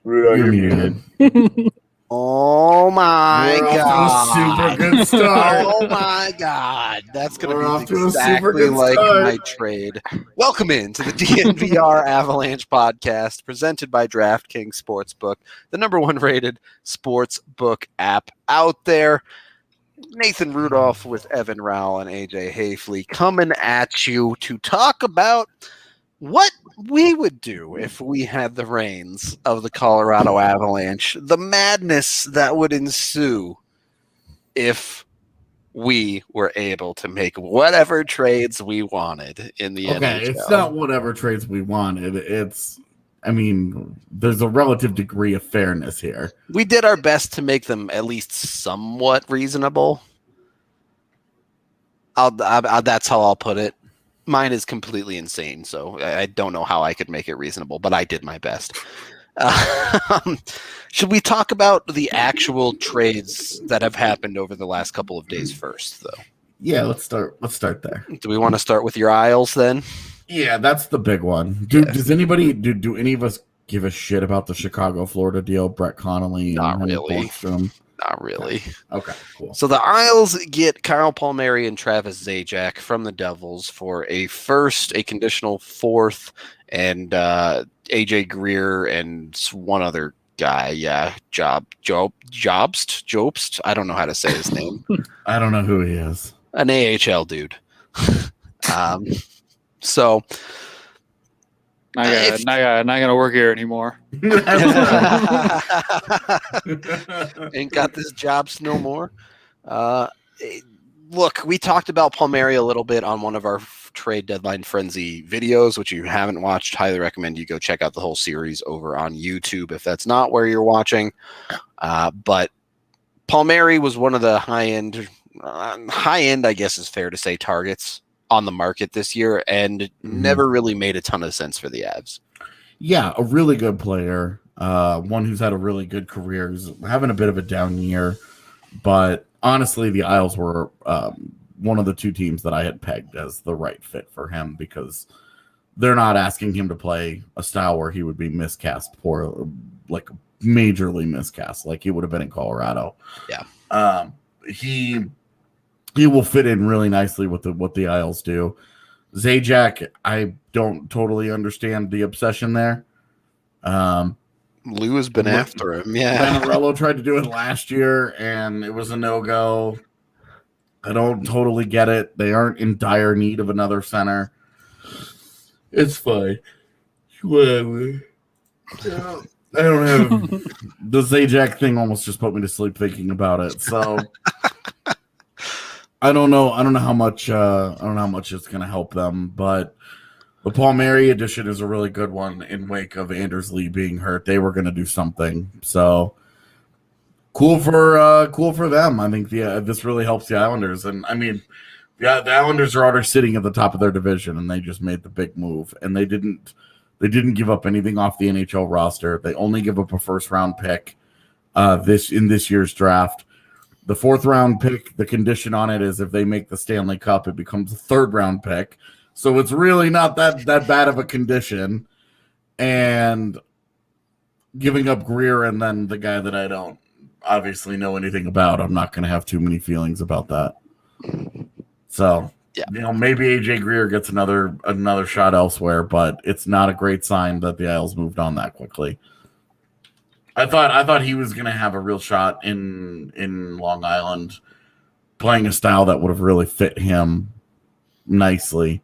Rudo, you're muted. Oh my We're God. off to a super good start. Oh my God. That's going We're to off be to a super exactly good like start. my trade. Welcome into the DNVR Avalanche podcast presented by DraftKings Sportsbook, the number one rated sportsbook app out there. Nathan Rudolph with Evan Rawal and AJ Haefele coming at you to talk about what we would do if we had the reins of the Colorado Avalanche, the madness that would ensue if we were able to make whatever trades we wanted in the NHL. It's not whatever trades we wanted. There's a relative degree of fairness here. We did our best to make them at least somewhat reasonable. That's how I'll put it. Mine is completely insane, so I don't know how I could make it reasonable, but I did my best. Should we talk about the actual trades that have happened over the last couple of days first, though? Yeah, let's start there. Do we want to start with your Isles then? Yeah, that's the big one. Does anybody do any of us give a shit about the Chicago, Florida deal? Brett Connolly, Not and really. Borgstrom? Not really. Okay, cool. So the Isles get Kyle Palmieri and Travis Zajac from the Devils for a first, a conditional fourth, and AJ Greer and one other guy. Yeah, Jobst. I don't know how to say his name. I don't know who he is. An AHL dude. So not gonna work here anymore. Ain't got this jobs no more. Look, we talked about Palmieri a little bit on one of our trade deadline frenzy videos, which you haven't watched. Highly recommend you go check out the whole series over on YouTube if that's not where you're watching. But Palmieri was one of the high end, I guess is fair to say, targets on the market this year, and never really made a ton of sense for the Avs. Yeah, a really good player. One who's had a really good career. Who's having a bit of a down year, but honestly, the Isles were one of the two teams that I had pegged as the right fit for him because they're not asking him to play a style where he would be miscast like majorly miscast, like he would have been in Colorado. Yeah. He will fit in really nicely with what the Isles do. Zajac, I don't totally understand the obsession there. Lou has been after him. Yeah. Vanarello tried to do it last year, and it was a no-go. I don't totally get it. They aren't in dire need of another center. It's fine. Whatever. I don't have the Zajac thing. Almost just put me to sleep thinking about it. So I don't know how much. I don't know how much it's going to help them, but the Palmieri addition is a really good one. In wake of Anders Lee being hurt, they were going to do something. So cool for them. I think this really helps the Islanders, and I mean, the Islanders are already sitting at the top of their division, and they just made the big move, and they didn't give up anything off the NHL roster. They only give up a first round pick in this year's draft. The fourth round pick, the condition on it is if they make the Stanley Cup, it becomes a third round pick. So it's really not that bad of a condition. And giving up Greer and then the guy that I don't obviously know anything about, I'm not going to have too many feelings about that. So, yeah. Maybe AJ Greer gets another shot elsewhere, but it's not a great sign that the Isles moved on that quickly. I thought he was going to have a real shot in Long Island, playing a style that would have really fit him nicely.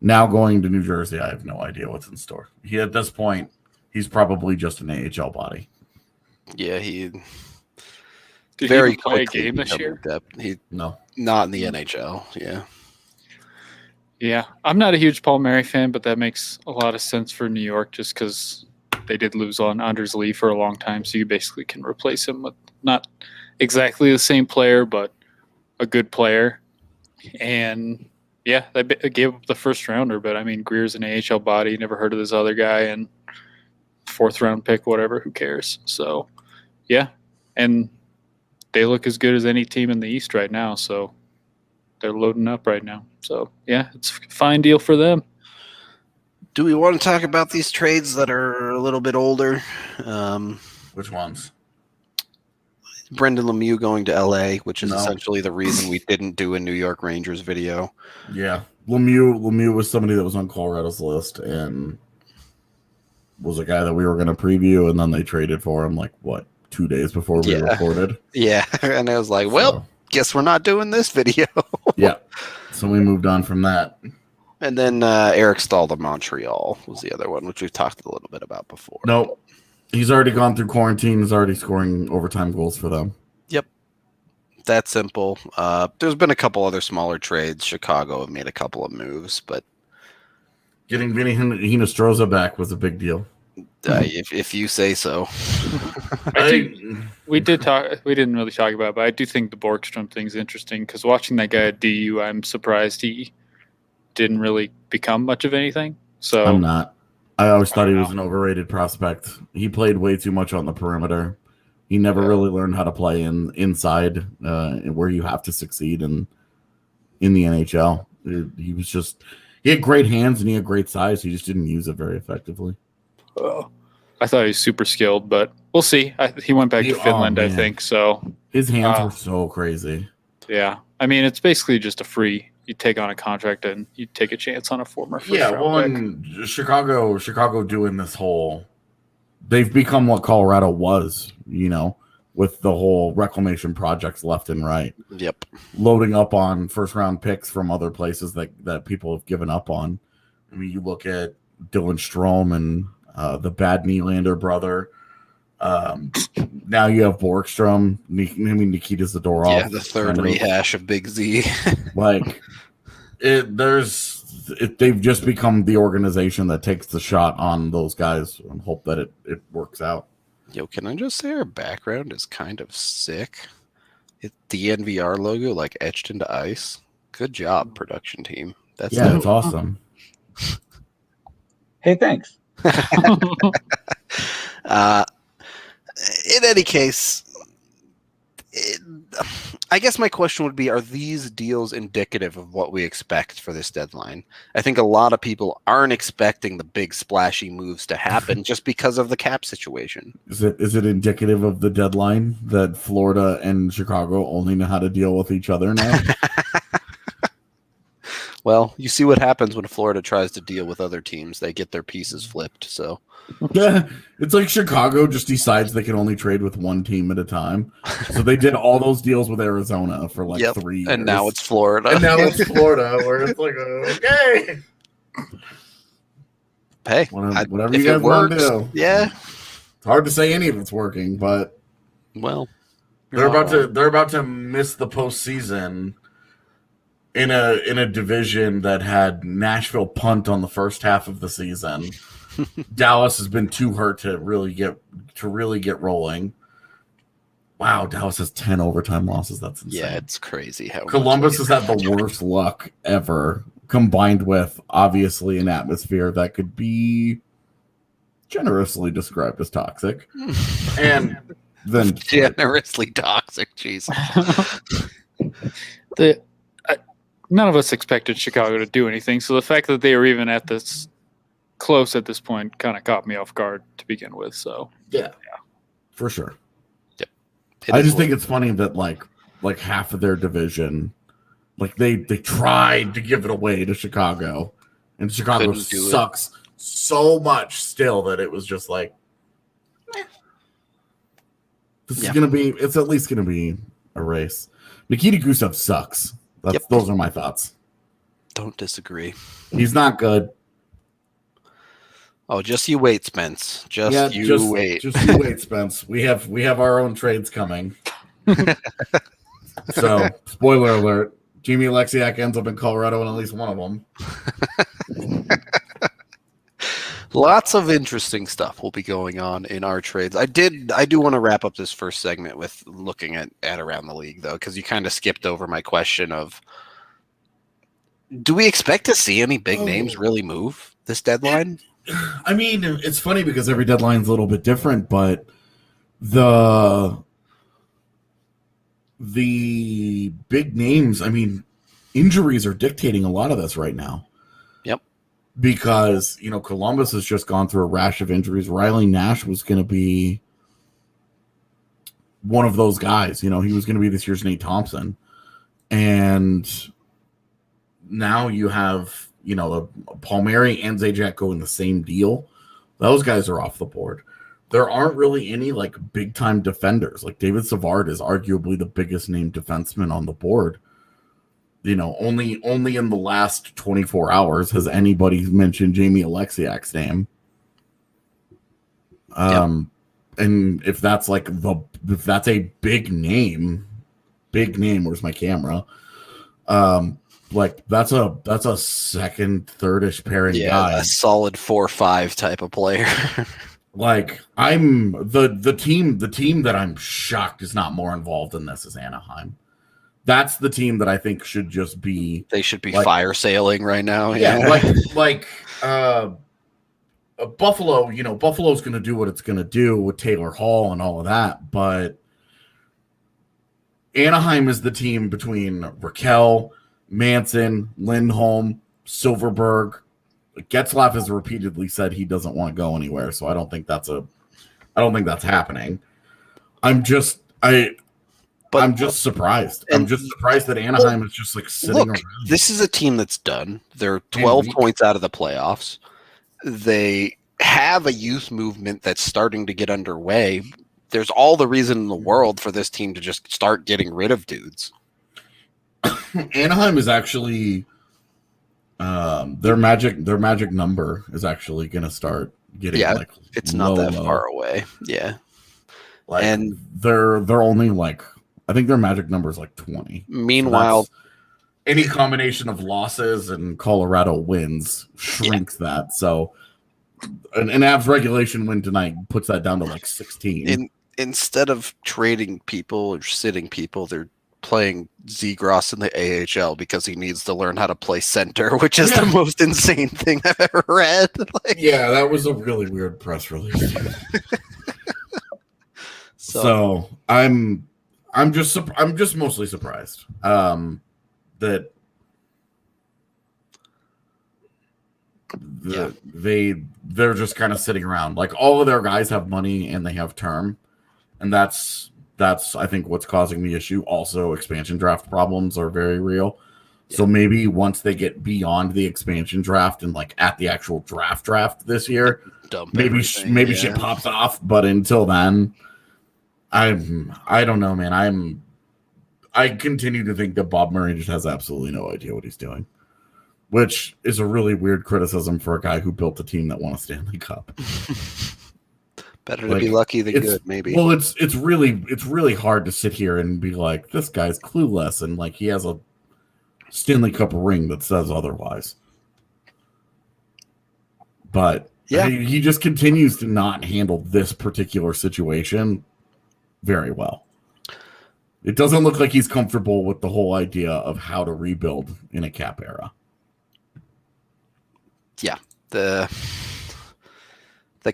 Now going to New Jersey, I have no idea what's in store. At this point, he's probably just an AHL body. Yeah, he Did very he play a game this year? No, not in the NHL. Yeah. Yeah, I'm not a huge Palmieri fan, but that makes a lot of sense for New York just because they did lose on Anders Lee for a long time, so you basically can replace him with not exactly the same player, but a good player. And yeah, they gave up the first rounder, but I mean, Greer's an AHL body. Never heard of this other guy, and fourth round pick, whatever. Who cares? So yeah, and they look as good as any team in the East right now. So they're loading up right now. So yeah, it's a fine deal for them. Do we want to talk about these trades that are a little bit older? Which ones? Brendan Lemieux going to LA, which is No. essentially the reason we didn't do a New York Rangers video. Yeah, Lemieux was somebody that was on Colorado's list and was a guy that we were going to preview, and then they traded for him 2 days before we recorded. Yeah, and I was like, well, guess we're not doing this video. Yeah, so we moved on from that. And then Eric Stahl of Montreal was the other one, which we've talked a little bit about before. Nope. He's already gone through quarantine. He's already scoring overtime goals for them. Yep. That simple. There's been a couple other smaller trades. Chicago have made a couple of moves, but getting Vinny Hinostroza back was a big deal. If you say so. We didn't really talk about it, but I do think the Borgstrom thing's interesting because watching that guy at DU, I'm surprised he didn't really become much of anything. So I'm not. I always thought he was an overrated prospect. He played way too much on the perimeter. He never really learned how to play inside where you have to succeed in the NHL. He had great hands and he had great size. He just didn't use it very effectively. I thought he was super skilled, but we'll see. He went back to Finland, I think. So his hands were so crazy. Yeah, I mean, it's basically just a free. You take on a contract and you take a chance on a former first round pick. And Chicago doing this whole. They've become what Colorado was, with the whole reclamation projects left and right. Yep. Loading up on first round picks from other places that people have given up on. I mean, you look at Dylan Strome and the bad Nylander brother. Now you have Borgstrom. Nikita Zadorov. Yeah, the third rehash of Big Z. They've just become the organization that takes the shot on those guys and hope that it works out. Yo, can I just say our background is kind of sick? It's the DNVR logo etched into ice. Good job, production team. It's awesome. Hey, thanks. In any case, I guess my question would be, are these deals indicative of what we expect for this deadline? I think a lot of people aren't expecting the big splashy moves to happen just because of the cap situation. Is it indicative of the deadline that Florida and Chicago only know how to deal with each other now? Well, you see what happens when Florida tries to deal with other teams. They get their pieces flipped. So yeah, it's like Chicago just decides they can only trade with one team at a time. So they did all those deals with Arizona for 3 years. And now it's Florida. Where it's okay. Hey, whatever you guys want to do. Yeah. It's hard to say any of it's working, but they're about to miss the postseason in a division that had Nashville punt on the first half of the season. Dallas has been too hurt to really get rolling. Wow, Dallas has 10 overtime losses. That's insane. Yeah, it's crazy how Columbus has had the worst luck ever, combined with obviously an atmosphere that could be generously described as toxic. And then generously toxic, jeez. None of us expected Chicago to do anything, so the fact that they were even at this close at this point kind of caught me off guard to begin with. So yeah, for sure. Yep. I just think it's funny that like half of their division, they tried to give it away to Chicago, and Chicago sucks so much still that it was just it's at least gonna be a race. Nikita Gusev sucks. Those are my thoughts. Don't disagree. He's not good. Oh, just you wait, Spence. Just wait. Just you wait, Spence. We have our own trades coming. So, spoiler alert: Jimmy Alexiak ends up in Colorado in at least one of them. Lots of interesting stuff will be going on in our trades. I do want to wrap up this first segment with looking at around the league, though, because you kind of skipped over my question of, do we expect to see any big names really move this deadline? I mean, it's funny because every deadline's a little bit different, but the big names, I mean, injuries are dictating a lot of this right now. Yep. because, Columbus has just gone through a rash of injuries. Riley Nash was going to be one of those guys. He was going to be this year's Nate Thompson. And now you have, Palmieri and Zajac go in the same deal. Those guys are off the board. There aren't really any big time defenders. Like David Savard is arguably the biggest named defenseman on the board. Only in the last 24 hours has anybody mentioned Jamie Alexiak's name. And if that's if that's a big name, where's my camera? That's a second, third-ish pairing guy. A solid 4-5 type of player. I'm the team that I'm shocked is not more involved in this is Anaheim. That's the team that I think should just be. They should be fire sailing right now. Buffalo. Buffalo's going to do what it's going to do with Taylor Hall and all of that, but Anaheim is the team between Raquel, Manson, Lindholm, Silverberg. Getzlaf has repeatedly said he doesn't want to go anywhere, so I don't think that's happening. I'm just surprised. I'm just surprised that Anaheim is just sitting around. This is a team that's done. They're 12 points out of the playoffs. They have a youth movement that's starting to get underway. There's all the reason in the world for this team to just start getting rid of dudes. Anaheim is actually their magic number is actually going to start getting it's not that far away. Yeah. And they're only I think their magic number is 20. Meanwhile, so any combination of losses and Colorado wins shrinks that. So an Avs regulation win tonight puts that down to 16. Instead of trading people or sitting people, they're playing Zegras in the AHL because he needs to learn how to play center, which is the most insane thing I've ever read. That was a really weird press release. So I'm just mostly surprised that they're just kind of sitting around. All of their guys have money and they have term, and that's I think what's causing the issue. Also, expansion draft problems are very real. So maybe once they get beyond the expansion draft and at the actual draft this year, maybe shit pops off. But until then, I don't know, man. I continue to think that Bob Murray just has absolutely no idea what he's doing, which is a really weird criticism for a guy who built a team that won a Stanley Cup. Better to be lucky than good, maybe. Well, it's really hard to sit here and be like, this guy's clueless and he has a Stanley Cup ring that says otherwise. But he just continues to not handle this particular situation very well. It doesn't look like he's comfortable with the whole idea of how to rebuild in a cap era. Yeah. The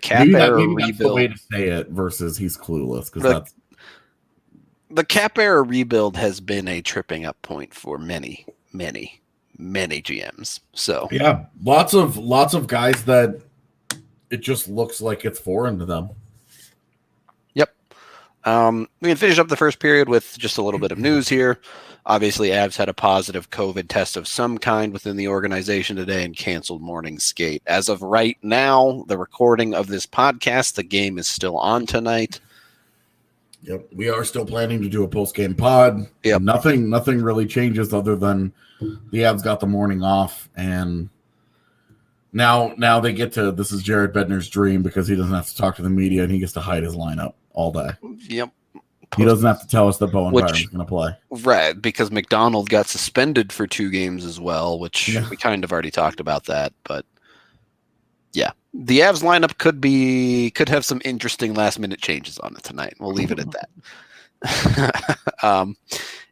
cap era rebuild. That's the way to say it versus he's clueless, because the cap era rebuild has been a tripping up point for many, many, many GMs. So lots of guys that it just looks like it's foreign to them. Yep. We can finish up the first period with just a little bit of news here. Obviously, Avs had a positive COVID test of some kind within the organization today and canceled morning skate. As of right now, the recording of this podcast, the game is still on tonight. Yep, we are still planning to do a post-game pod. Yep. Nothing really changes other than the Avs got the morning off, and now they get to, this is Jared Bednar's dream because he doesn't have to talk to the media and he gets to hide his lineup all day. Yep. He doesn't have to tell us that Bowen Byron's going to play. Right, because McDonald got suspended for 2 games as well, which we kind of already talked about that. But, yeah, the Avs lineup could have some interesting last-minute changes on it tonight. We'll leave it at that.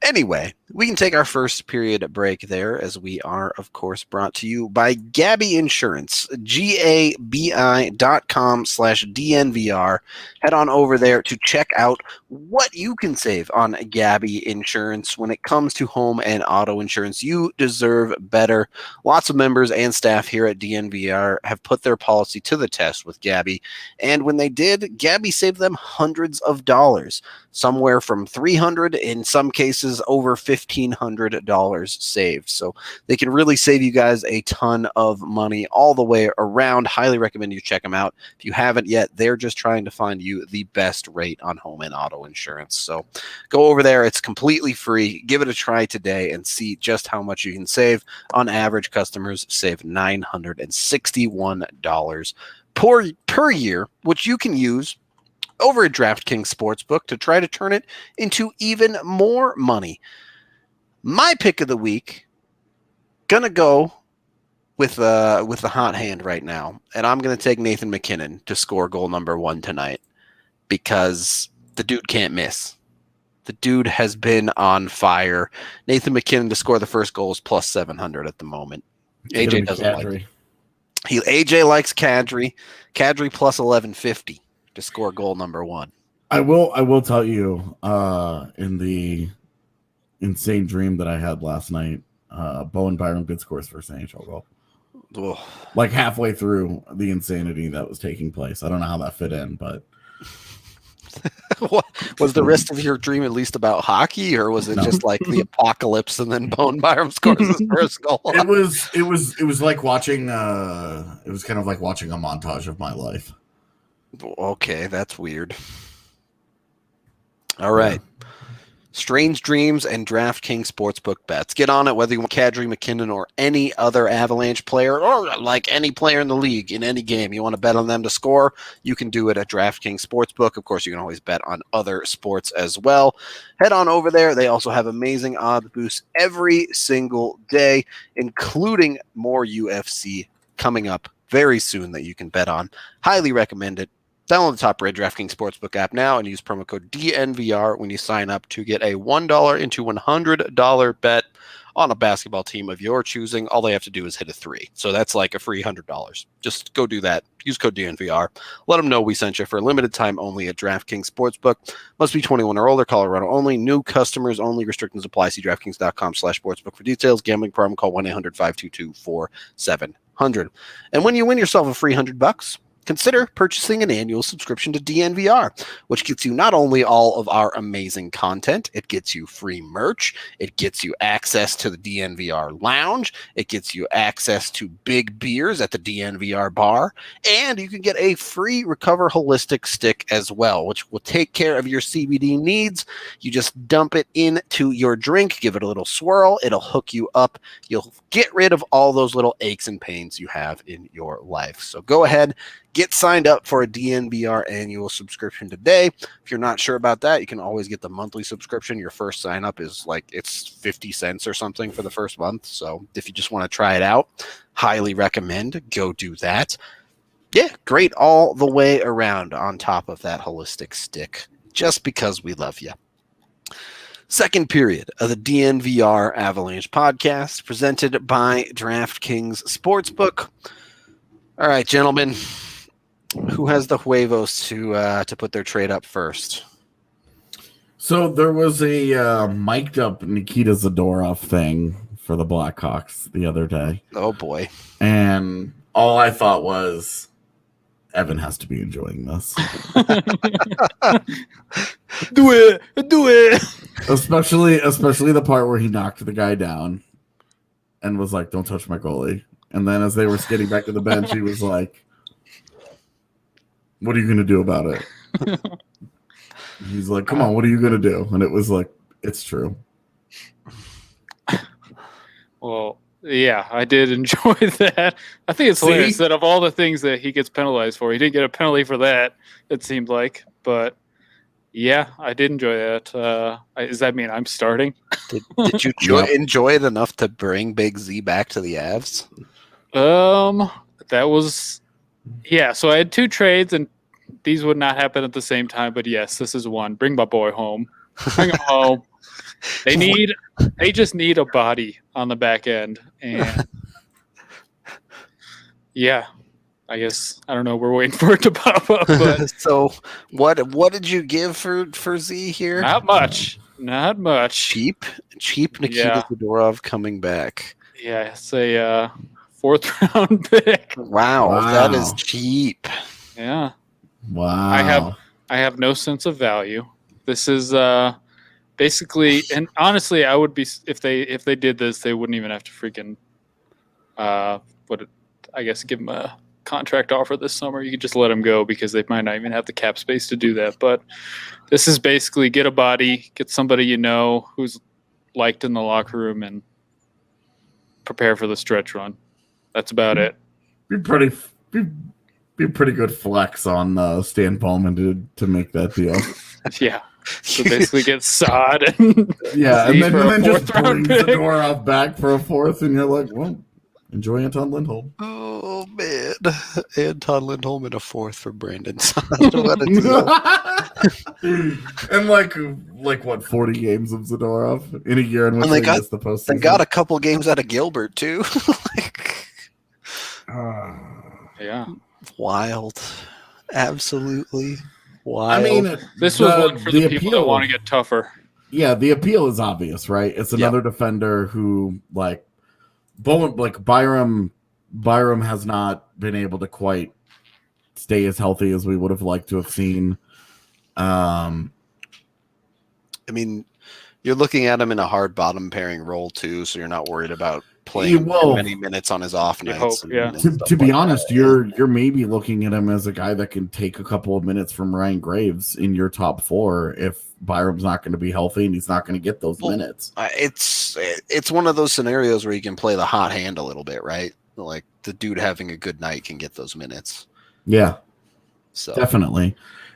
Anyway, we can take our first period break there, as we are, of course, brought to you by Gabi Insurance, gabi.com/DNVR. Head on over there to check out what you can save on Gabi Insurance when it comes to home and auto insurance. You deserve better. Lots of members and staff here at DNVR have put their policy to the test with Gabi, and when they did, Gabi saved them hundreds of dollars, somewhere from $300, in some cases over $1,500 saved. So they can really save you guys a ton of money all the way around. Highly recommend you check them out. If you haven't yet, they're just trying to find you the best rate on home and auto insurance. So go over there. It's completely free. Give it a try today and see just how much you can save. On average, customers save $961 per year, which you can use over at DraftKings Sportsbook to try to turn it into even more money. My pick of the week, gonna go with the hot hand right now, and I'm gonna take Nathan MacKinnon to score goal number 1 tonight, because the dude can't miss. The dude has been on fire. Nathan MacKinnon to score the first goal is plus 700 at the moment. AJ doesn't like it. AJ likes Kadri. Kadri plus 1150 to score goal number 1. I will tell you, in the insane dream that I had last night, Bowen Byram did score his first NHL goal. Ugh. Like halfway through the insanity that was taking place. I don't know how that fit in, but was the rest of your dream at least about hockey, or was it just like the apocalypse and then Bowen Byram scores his first goal? It was like watching it was kind of like watching a montage of my life. Okay, that's weird. All right. Yeah. Strange dreams and DraftKings Sportsbook bets. Get on it whether you want Kadri, MacKinnon, or any other Avalanche player, or like any player in the league in any game. You want to bet on them to score, you can do it at DraftKings Sportsbook. Of course, you can always bet on other sports as well. Head on over there. They also have amazing odds boosts every single day, including more UFC coming up very soon that you can bet on. Highly recommend it. Download the top-rated DraftKings Sportsbook app now and use promo code DNVR when you sign up to get a $1 into $100 bet on a basketball team of your choosing. All they have to do is hit a 3. So that's like a free $100. Just go do that. Use code DNVR. Let them know we sent you for a limited time only at DraftKings Sportsbook. Must be 21 or older, Colorado only. New customers only. Restrictions apply. See DraftKings.com/sportsbook for details. Gambling problem, call 1-800-522-4700. And when you win yourself a free $100, consider purchasing an annual subscription to DNVR, which gets you not only all of our amazing content, it gets you free merch, it gets you access to the DNVR lounge, it gets you access to big beers at the DNVR bar, and you can get a free Recover Holistic stick as well, which will take care of your CBD needs. You just dump it into your drink, give it a little swirl, it'll hook you up. You'll get rid of all those little aches and pains you have in your life. So go ahead, get signed up for a DNVR annual subscription today. If you're not sure about that, you can always get the monthly subscription. Your first sign up is like it's 50 cents or something for the first month. So if you just want to try it out, highly recommend. Go do that. Yeah, great all the way around on top of that holistic stick, just because we love you. Second period of the DNVR Avalanche podcast, presented by DraftKings Sportsbook. All right, gentlemen, who has the huevos to put their trade up first? So there was a mic'd up Nikita Zadorov thing for the Blackhawks the other day. Oh boy! And all I thought was, Evan has to be enjoying this. Do it. Especially the part where he knocked the guy down and was like, "Don't touch my goalie." And then as they were skating back to the bench, he was like, "What are you going to do about it?" He's like, "Come on, what are you going to do?" And it was like, "It's true." Well, yeah, I did enjoy that. I think it's hilarious that of all the things that he gets penalized for, he didn't get a penalty for that, it seemed like. But yeah, I did enjoy that. Does that mean I'm starting? Did you enjoy it enough to bring Big Z back to the Avs? That was, yeah. So I had 2 trades, and these would not happen at the same time. But yes, this is one. Bring my boy home. Bring him home. They just need a body on the back end, and yeah, I guess I don't know. We're waiting for it to pop up, but So what did you give for Z here? not much. Cheap Nikita Zadorov coming back. Yeah, it's a 4th round pick. Wow, that is cheap. Yeah. Wow. I have no sense of value. This is basically, and honestly, I would be if they did this, they wouldn't even have to freaking I guess give him a contract offer this summer. You could just let him go because they might not even have the cap space to do that. But this is basically get a body, get somebody you know who's liked in the locker room, and prepare for the stretch run. That's about it. Be pretty good flex on Stan Bowman to make that deal. Yeah. So basically get Sod and yeah, and then just bring pick. Zadorov back for a 4th, and you're like, well, enjoy Anton Lindholm. Oh man, Anton Lindholm in a 4th for Brandon Saad. What a deal. And like what 40 games of Zadorov in a year in which they missed the postseason. They got a couple games out of Gilbert too. Yeah. Wild. Absolutely wild. I mean, this was one for the people that want to get tougher. Yeah, the appeal is obvious, right? It's another defender who Byram has not been able to quite stay as healthy as we would have liked to have seen. I mean, you're looking at him in a hard bottom pairing role too, so you're not worried about playing many minutes on his off nights. To be honest, you're maybe looking at him as a guy that can take a couple of minutes from Ryan Graves in your top 4 if Byram's not going to be healthy and he's not going to get those minutes. It's one of those scenarios where you can play the hot hand a little bit, right? Like the dude having a good night can get those minutes. Yeah, so definitely,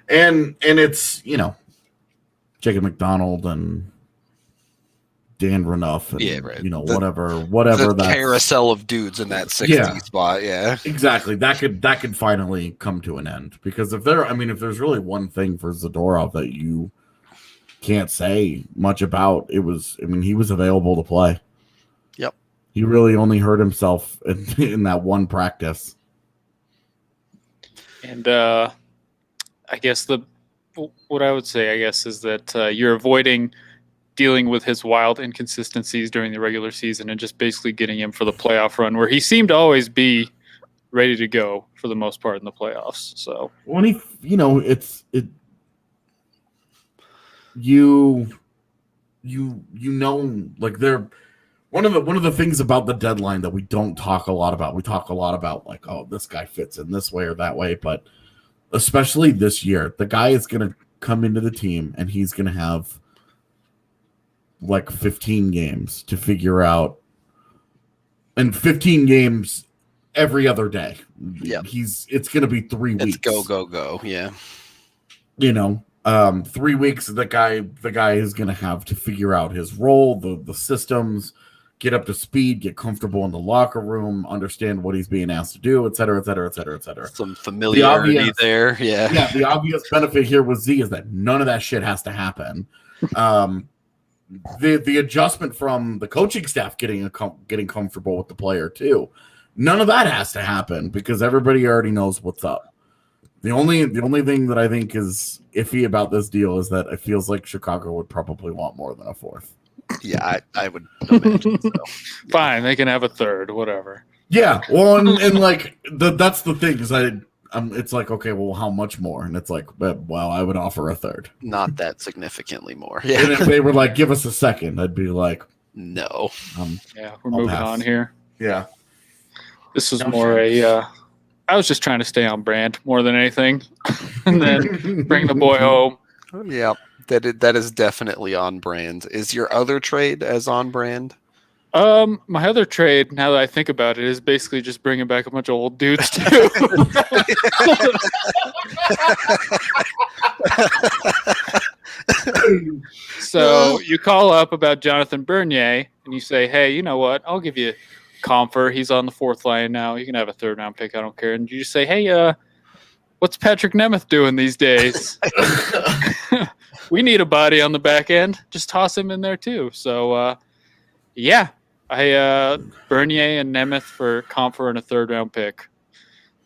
and it's Jacob McDonald and Dan Renouf, and, whatever the that carousel of dudes in that 60 spot. Yeah, exactly. That could finally come to an end, because if there's really one thing for Zadorov that you can't say much about, he was available to play. Yep. He really only hurt himself in that one practice. And I guess what I would say, is that you're avoiding dealing with his wild inconsistencies during the regular season and just basically getting him for the playoff run, where he seemed to always be ready to go for the most part in the playoffs. So when they're one of the things about the deadline that we don't talk a lot about. We talk a lot about like, oh, this guy fits in this way or that way, but especially this year, the guy is going to come into the team and he's going to have like 15 games to figure out, and 15 games every other day. Yeah, it's going to be 3 weeks. It's go. Yeah, 3 weeks. The guy is going to have to figure out his role, the systems, get up to speed, get comfortable in the locker room, understand what he's being asked to do, et cetera, et cetera, et cetera, et cetera. Some familiarity there. Yeah. Yeah. The obvious benefit here with Z is that none of that shit has to happen. The adjustment from the coaching staff getting comfortable with the player too. None of that has to happen because everybody already knows what's up. The only thing that I think is iffy about this deal is that it feels like Chicago would probably want more than a 4th. Yeah, I would imagine so. Fine, they can have a 3rd, whatever. Yeah, well, and like that's the thing is it's like, okay, well, how much more? And it's like, well, I would offer a 3rd. Not that significantly more. Yeah. And if they were like, give us a 2nd, I'd be like, no. Yeah, we're moving on here. Yeah. This was I was just trying to stay on brand more than anything, and then bring the boy home. Yeah, that is definitely on brand. Is your other trade as on brand? My other trade, now that I think about it, is basically just bringing back a bunch of old dudes too. So you call up about Jonathan Bernier, and you say, "Hey, you know what? I'll give you Comfer. He's on the 4th line now. You can have a 3rd round pick. I don't care." And you just say, "Hey, what's Patrick Nemeth doing these days?" we need a body on the back end. Just toss him in there too. So, yeah, Bernier and Nemeth for Comfer and a 3rd round pick.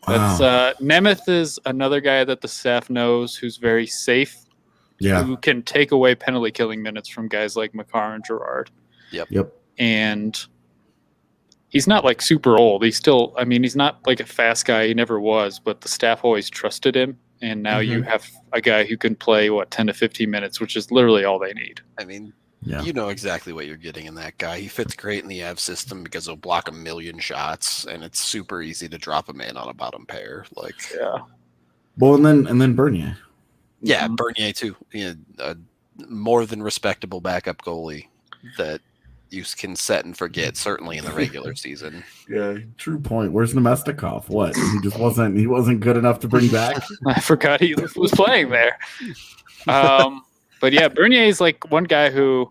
That's Nemeth is another guy that the staff knows who's very safe. Yeah. Who can take away penalty killing minutes from guys like Makar and Girard. Yep. And he's not like super old. He's not like a fast guy. He never was, but the staff always trusted him. And now you have a guy who can play 10 to 15 minutes, which is literally all they need. I mean, you know exactly what you're getting in that guy. He fits great in the Av system because he'll block 1 million shots, and it's super easy to drop him in on a bottom pair. Well, and then Bernier. Yeah, Bernier too. A more than respectable backup goalie that you can set and forget, certainly in the regular season. Yeah, true point. Where's Nemestikov? What? He wasn't good enough to bring back? I forgot he was playing there. But yeah, Bernier is like one guy who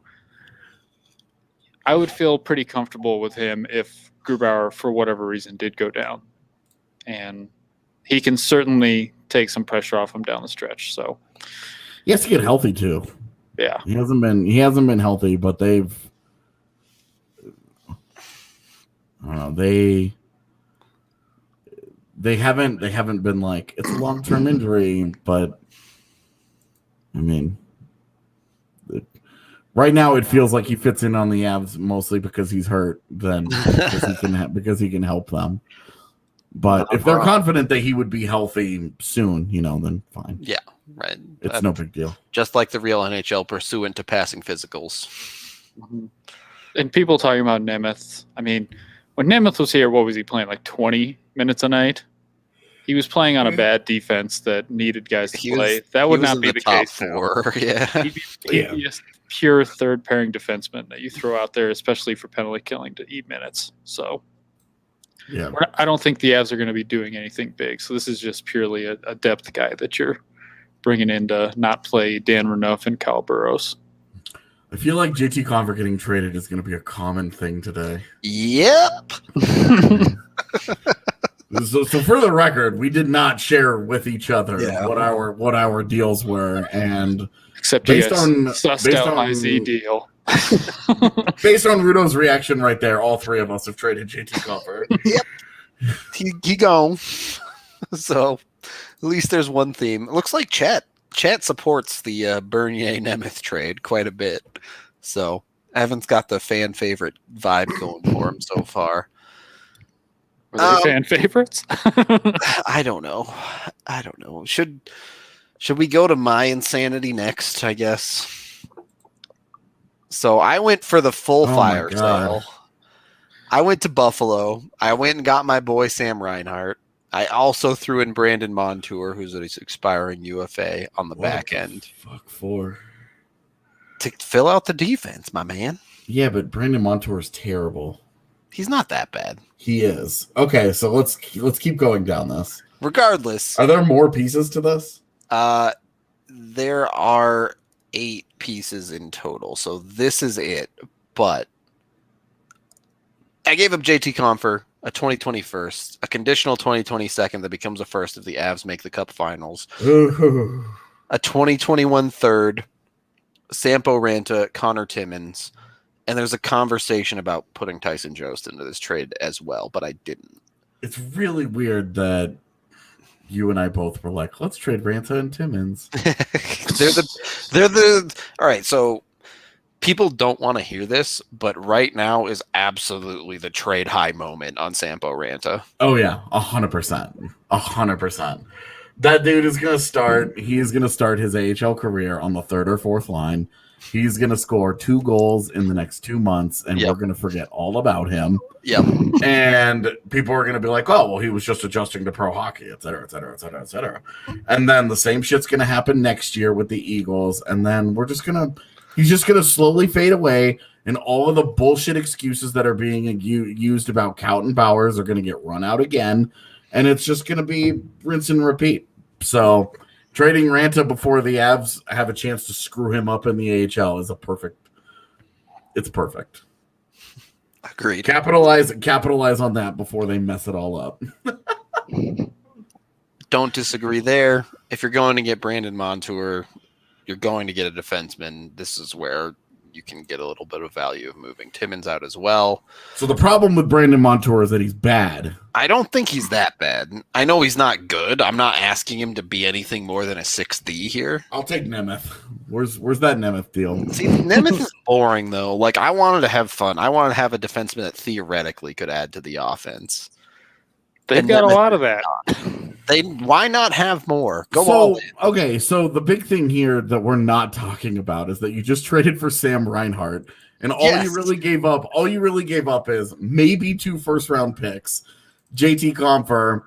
I would feel pretty comfortable with him if Grubauer, for whatever reason, did go down. And he can certainly take some pressure off him down the stretch. So he has to get healthy too. Yeah. He hasn't been healthy, but I don't know, they haven't been like it's a long-term injury, but I mean right now it feels like he fits in on the Avs mostly because he's hurt than because he can help them. But if they're confident that he would be healthy soon, then fine. Yeah, right. It's no big deal. Just like the real NHL pursuant to passing physicals. And people talking about Nemeth. I mean, when Nemeth was here, what was he playing? Like 20 minutes a night? He was playing on a bad defense that needed guys to play. That would not be the case. 4, yeah. He'd be a pure 3rd pairing defenseman that you throw out there, especially for penalty killing to eat minutes. So. Yeah, I don't think the Avs are going to be doing anything big. So this is just purely a depth guy that you're bringing in to not play Dan Renouf and Kyle Burrows. I feel like JT Conver getting traded is going to be a common thing today. Yep. So for the record, we did not share with each other what our deals were, and except based on IZ deal. Based on Rudo's reaction right there, all 3 of us have traded JT Conver. Yep. He gone. So at least there's one theme. It looks like Chet supports the Bernier Nemeth trade quite a bit. So Evan's got the fan favorite vibe going for him so far. Were they fan favorites? I don't know. Should we go to my insanity next, I guess? So I went for the full fire sale. I went to Buffalo. I went and got my boy Sam Reinhart. I also threw in Brandon Montour, who's an expiring UFA on the back end. Fuck for? To fill out the defense, my man. Yeah, but Brandon Montour is terrible. He's not that bad. He is. Okay, so let's keep going down this. Regardless. Are there more pieces to this? There are 8 pieces in total, so this is it. But I gave up JT Confer, a 2020 first, a conditional 2020 second that becomes a first if the Avs make the Cup Finals, a 2021 third, Sampo Ranta, Connor Timmins, and there's a conversation about putting Tyson Jost into this trade as well, but I didn't. It's really weird that you and I both were like, let's trade Ranta and Timmins. they're the all right, so people don't want to hear this, but right now is absolutely the trade high moment on Sampo Ranta. Oh yeah, 100%. 100%. That dude is gonna start his AHL career on the 3rd or 4th line. He's going to score 2 goals in the next 2 months, and we're going to forget all about him. Yep. And people are going to be like, oh, well, he was just adjusting to pro hockey, et cetera, et cetera, et cetera, et cetera. And then the same shit's going to happen next year with the Eagles, and then he's just going to slowly fade away, and all of the bullshit excuses that are being used about Cout and Bowers are going to get run out again, and it's just going to be rinse and repeat. So trading Ranta before the Avs have a chance to screw him up in the AHL is it's perfect. Agreed. Capitalize on that before they mess it all up. Don't disagree there. If you're going to get Brandon Montour, you're going to get a defenseman. This is where you can get a little bit of value of moving Timmins out as well. So the problem with Brandon Montour is that he's bad. I don't think he's that bad. I know he's not good. I'm not asking him to be anything more than a 6D here. I'll take Nemeth. Where's that Nemeth deal? See, Nemeth is boring, though. Like, I wanted to have fun. I wanted to have a defenseman that theoretically could add to the offense. They've got a lot of that. Why not have more? Go all in. Okay, so the big thing here that we're not talking about is that you just traded for Sam Reinhart, and all you really gave up is maybe 2 first-round picks, JT Compher,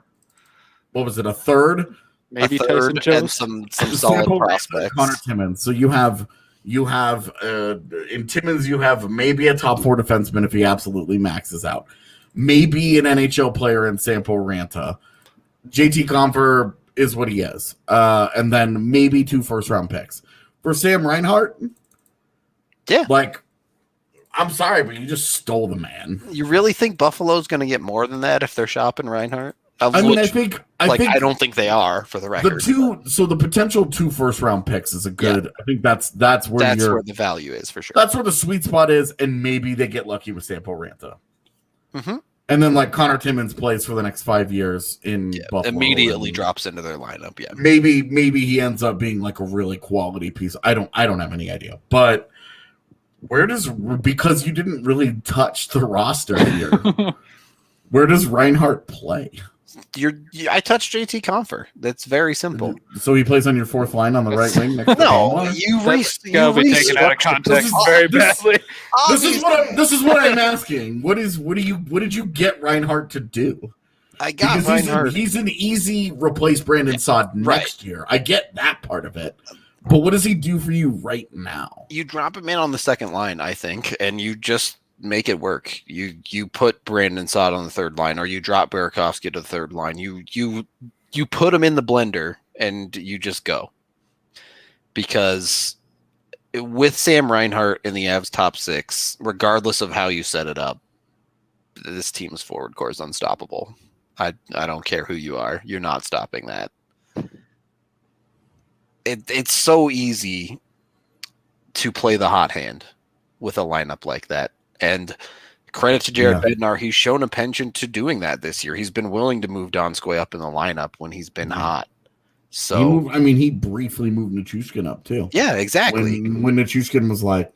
what was it, a third? Maybe a third Tyson and Jones. some solid prospects. Connor Timmins. So you have in Timmins you have maybe a top 4 defenseman if he absolutely maxes out. Maybe an NHL player in Sampo Ranta. JT Compher is what he is. And then maybe 2 first-round picks. For Sam Reinhart, yeah. Like, I'm sorry, but you just stole the man. You really think Buffalo's going to get more than that if they're shopping Reinhart? I don't think they are, for the record. The potential 2 first-round picks is a good. Yeah. I think that's where the value is for sure. That's where the sweet spot is, and maybe they get lucky with Sampo Ranta. Mm-hmm. And then, like, Connor Timmins plays for the next 5 years in Buffalo. Immediately drops into their lineup. Yeah, maybe he ends up being like a really quality piece. I don't have any idea. But because you didn't really touch the roster here, where does Reinhart play? I touched JT Compher. That's very simple. So he plays on your 4th line on the right wing. Next no, you be taken out of context very badly. This is what I'm asking. What did you get Reinhart to do? I got Reinhart. He's an easy replace Brandon Saad next year. I get that part of it. But what does he do for you right now? You drop him in on the second line, I think, and you just make it work. You put Brandon Saad on the 3rd line, or you drop Burakovsky to the 3rd line. You put him in the blender and you just go. Because with Sam Reinhart in the Avs top 6, regardless of how you set it up, this team's forward core is unstoppable. I don't care who you are. You're not stopping that. It's so easy to play the hot hand with a lineup like that. And credit to Jared Bednar, he's shown a penchant to doing that this year. He's been willing to move Donskoy up in the lineup when he's been hot. So he briefly moved Nichushkin up too. Yeah, exactly. When Nichushkin was like,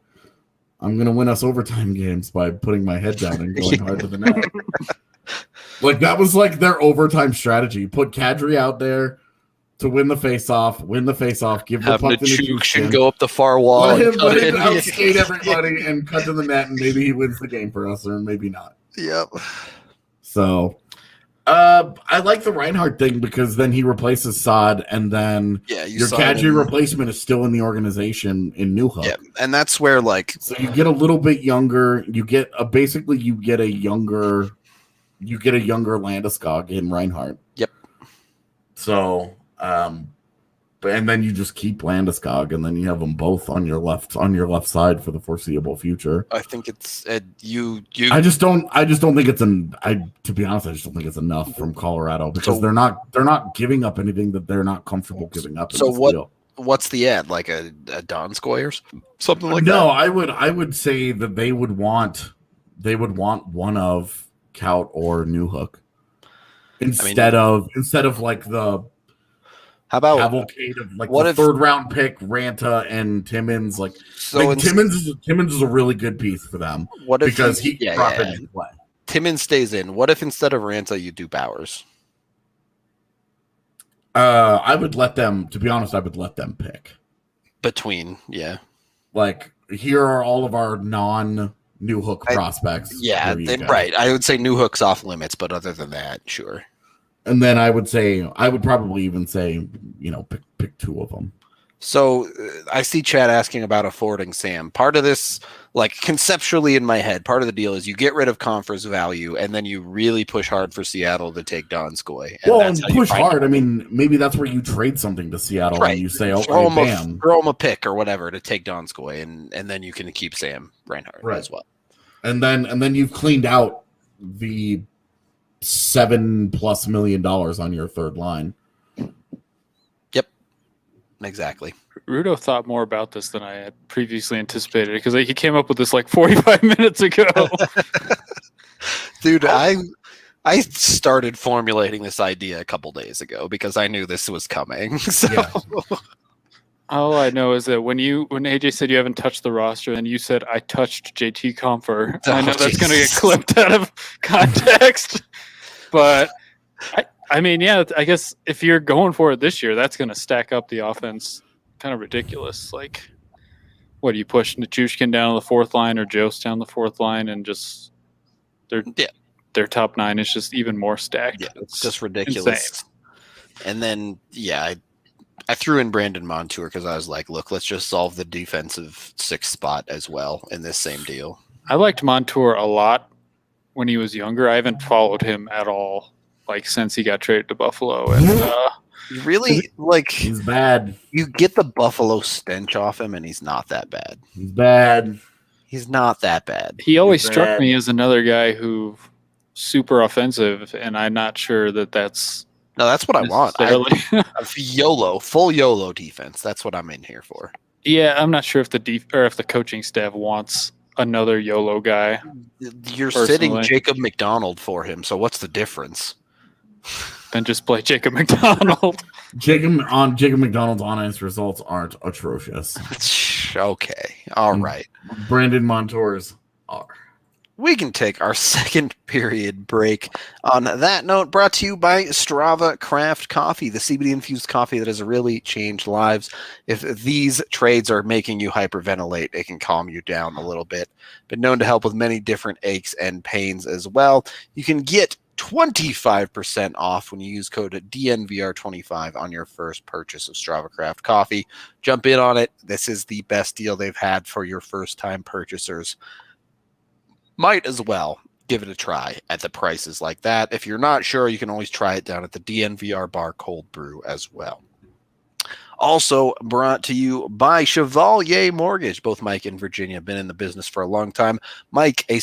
I'm going to win us overtime games by putting my head down and going hard to the net. Like, that was like their overtime strategy. Put Kadri out there to win the face-off, give the puck to Nichushkin, go up the far wall. Let him outskate everybody and cut to the net, and maybe he wins the game for us, or maybe not. Yep. So, I like the Reinhart thing because then he replaces Saad, and then your Kadri replacement is still in the organization in Newhook. Yeah, and that's where, like... So you get a little bit younger. You get a younger Landeskog in Reinhart. Yep. So... and then you just keep Landeskog, and then you have them both on your left side for the foreseeable future. I think it's you. I just don't think it's to be honest, I just don't think it's enough from Colorado because they're not giving up anything that they're not comfortable giving up. So what's the ad, like a Donskoy or something like that? No, I would say that they would want one of Kaut or Newhook instead of like the. How about cavalcade of like the 3rd round pick, Ranta and Timmins? Timmins is a really good piece for them. What if because he can drop in and play. Timmins stays in. What if instead of Ranta you do Bowers? I would let them. To be honest, I would let them pick between. Yeah, like here are all of our non-Newhook prospects. Yeah, right. I would say Newhook's off limits, but other than that, sure. And then I would probably even say, pick 2 of them. So I see Chad asking about affording Sam. Part of this, like conceptually in my head, part of the deal is you get rid of Compher's value and then you really push hard for Seattle to take Donskoy. And push hard. I mean, maybe that's where you trade something to Seattle and you say, okay, throw bam. him a pick or whatever to take Donskoy, and then you can keep Sam Reinhart as well. And then you've cleaned out the $7+ million on your 3rd line. Yep. exactly. Rudo thought more about this than I had previously anticipated because he came up with this like 45 minutes ago. Dude, I started formulating this idea a couple days ago because I knew this was coming. So Yeah. All I know is that when AJ said you haven't touched the roster, and you said I touched JT Comfer, I know that's going to get Jesus. clipped out of context. But I mean, yeah, I guess if you're going for it this year, that's going to stack up the offense kind of ridiculous. Like, what do you push Nichushkin down to the fourth line or Jost down the fourth line, and just their top nine is just even more stacked. Yeah, It's just ridiculous. insane. And then, I threw in Brandon Montour because I was like, look, let's just solve the defensive sixth spot as well in this same deal. I liked Montour a lot when he was younger. I haven't followed him at all, like since he got traded to Buffalo. And You really, like, He's bad. you get the Buffalo stench off him, and he's not that bad. He's bad. He's not that bad. he always He's struck bad. me as another guy who super offensive, and I'm not sure that's No, that's what I want. necessarily. Full YOLO defense. That's what I'm in here for. Yeah, I'm not sure if if the coaching staff wants another YOLO guy. You're Personally. sitting Jacob McDonald for him, so what's the difference? Then just play Jacob McDonald. Jacob McDonald's on-ice results aren't atrocious. Okay. All right. Brandon Montour's are. We can take our second period break. On that note, brought to you by Strava Craft Coffee, the CBD-infused coffee that has really changed lives. If these trades are making you hyperventilate, it can calm you down a little bit. Been known to help with many different aches and pains as well. You can get 25% off when you use code DNVR25 on your first purchase of Strava Craft Coffee. Jump in on it. This is the best deal they've had for your first-time purchasers. Might as well give it a try at the prices like that. If you're not sure, you can always try it down at the DNVR Bar Cold Brew as well. Also brought to you by Chevalier Mortgage. Both Mike and Virginia have been in the business for a long time. Mike, a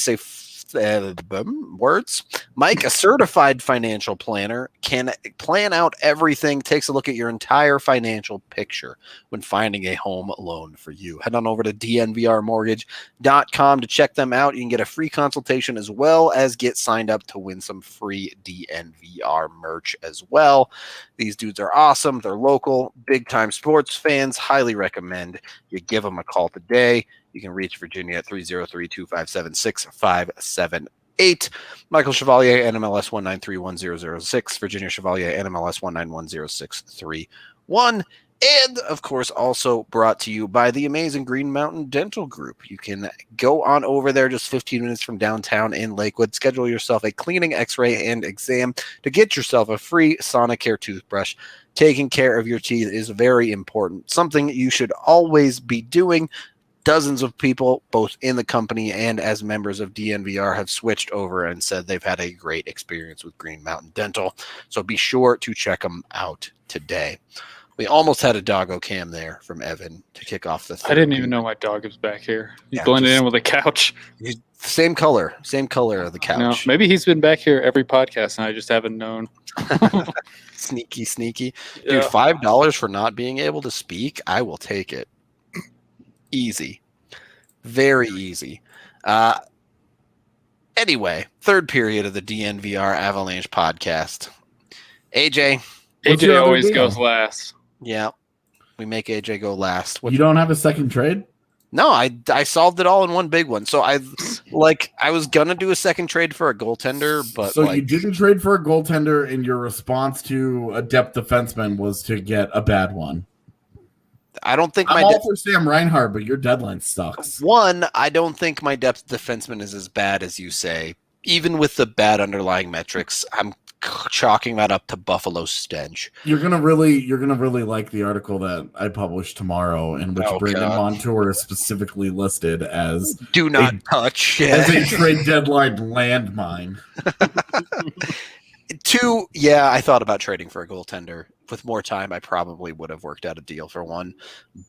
certified financial planner, can plan out everything, takes a look at your entire financial picture when finding a home loan for you. Head on over to dnvrmortgage.com to check them out. You can get a free consultation as well as get signed up to win some free DNVR merch as well. These dudes are awesome. They're local, big-time sports fans. Highly recommend you give them a call today. You can reach Virginia at 303-257-6578. Michael Chevalier, NMLS 1931006. Virginia Chevalier, NMLS 1910631. And, of course, also brought to you by the amazing Green Mountain Dental Group. You can go on over there just 15 minutes from downtown in Lakewood. Schedule yourself a cleaning, x-ray, and exam to get yourself a free Sonicare toothbrush. Taking care of your teeth is very important. Something you should always be doing. Dozens of people, both in the company and as members of DNVR, have switched over and said they've had a great experience with Green Mountain Dental. So be sure to check them out today. We almost had a doggo cam there from Evan to kick off the third. I didn't even know my dog was back here. He's Yeah, blended in with the couch. Same color of the couch. No, maybe he's been back here every podcast and I just haven't known. Sneaky. Dude, Yeah. $5 for not being able to speak, I will take it. Easy. Very easy. Anyway, third period of the DNVR Avalanche podcast. AJ. What's your AJ other always deal? goes last. Yeah. We make AJ go last. You don't have a second trade? No, I solved it all in one big one. So I was gonna do a second trade for a goaltender, but So you didn't trade for a goaltender, and your response to a depth defenseman was to get a bad one. I don't think I'm all for Sam Reinhart, but your deadline sucks. I don't think my depth defenseman is as bad as you say. Even with the bad underlying metrics, I'm chalking that up to Buffalo stench. You're gonna really like the article that I published tomorrow, in which Brandon Montour is specifically listed as do not touch as a trade deadline landmine. I thought about trading for a goaltender. With more time, I probably would have worked out a deal for one.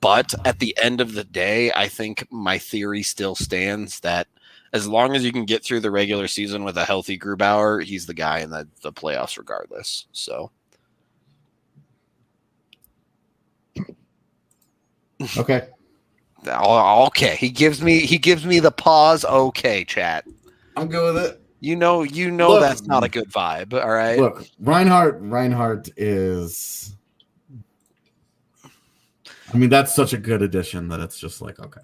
But at the end of the day, I think my theory still stands that as long as you can get through the regular season with a healthy Grubauer, he's the guy in the playoffs regardless. So Okay. Okay, he gives me the pause. Okay, chat. I'm good with it. You know Look, that's not a good vibe. All right. Look, Reinhardt is. I mean, that's such a good addition that it's just like okay.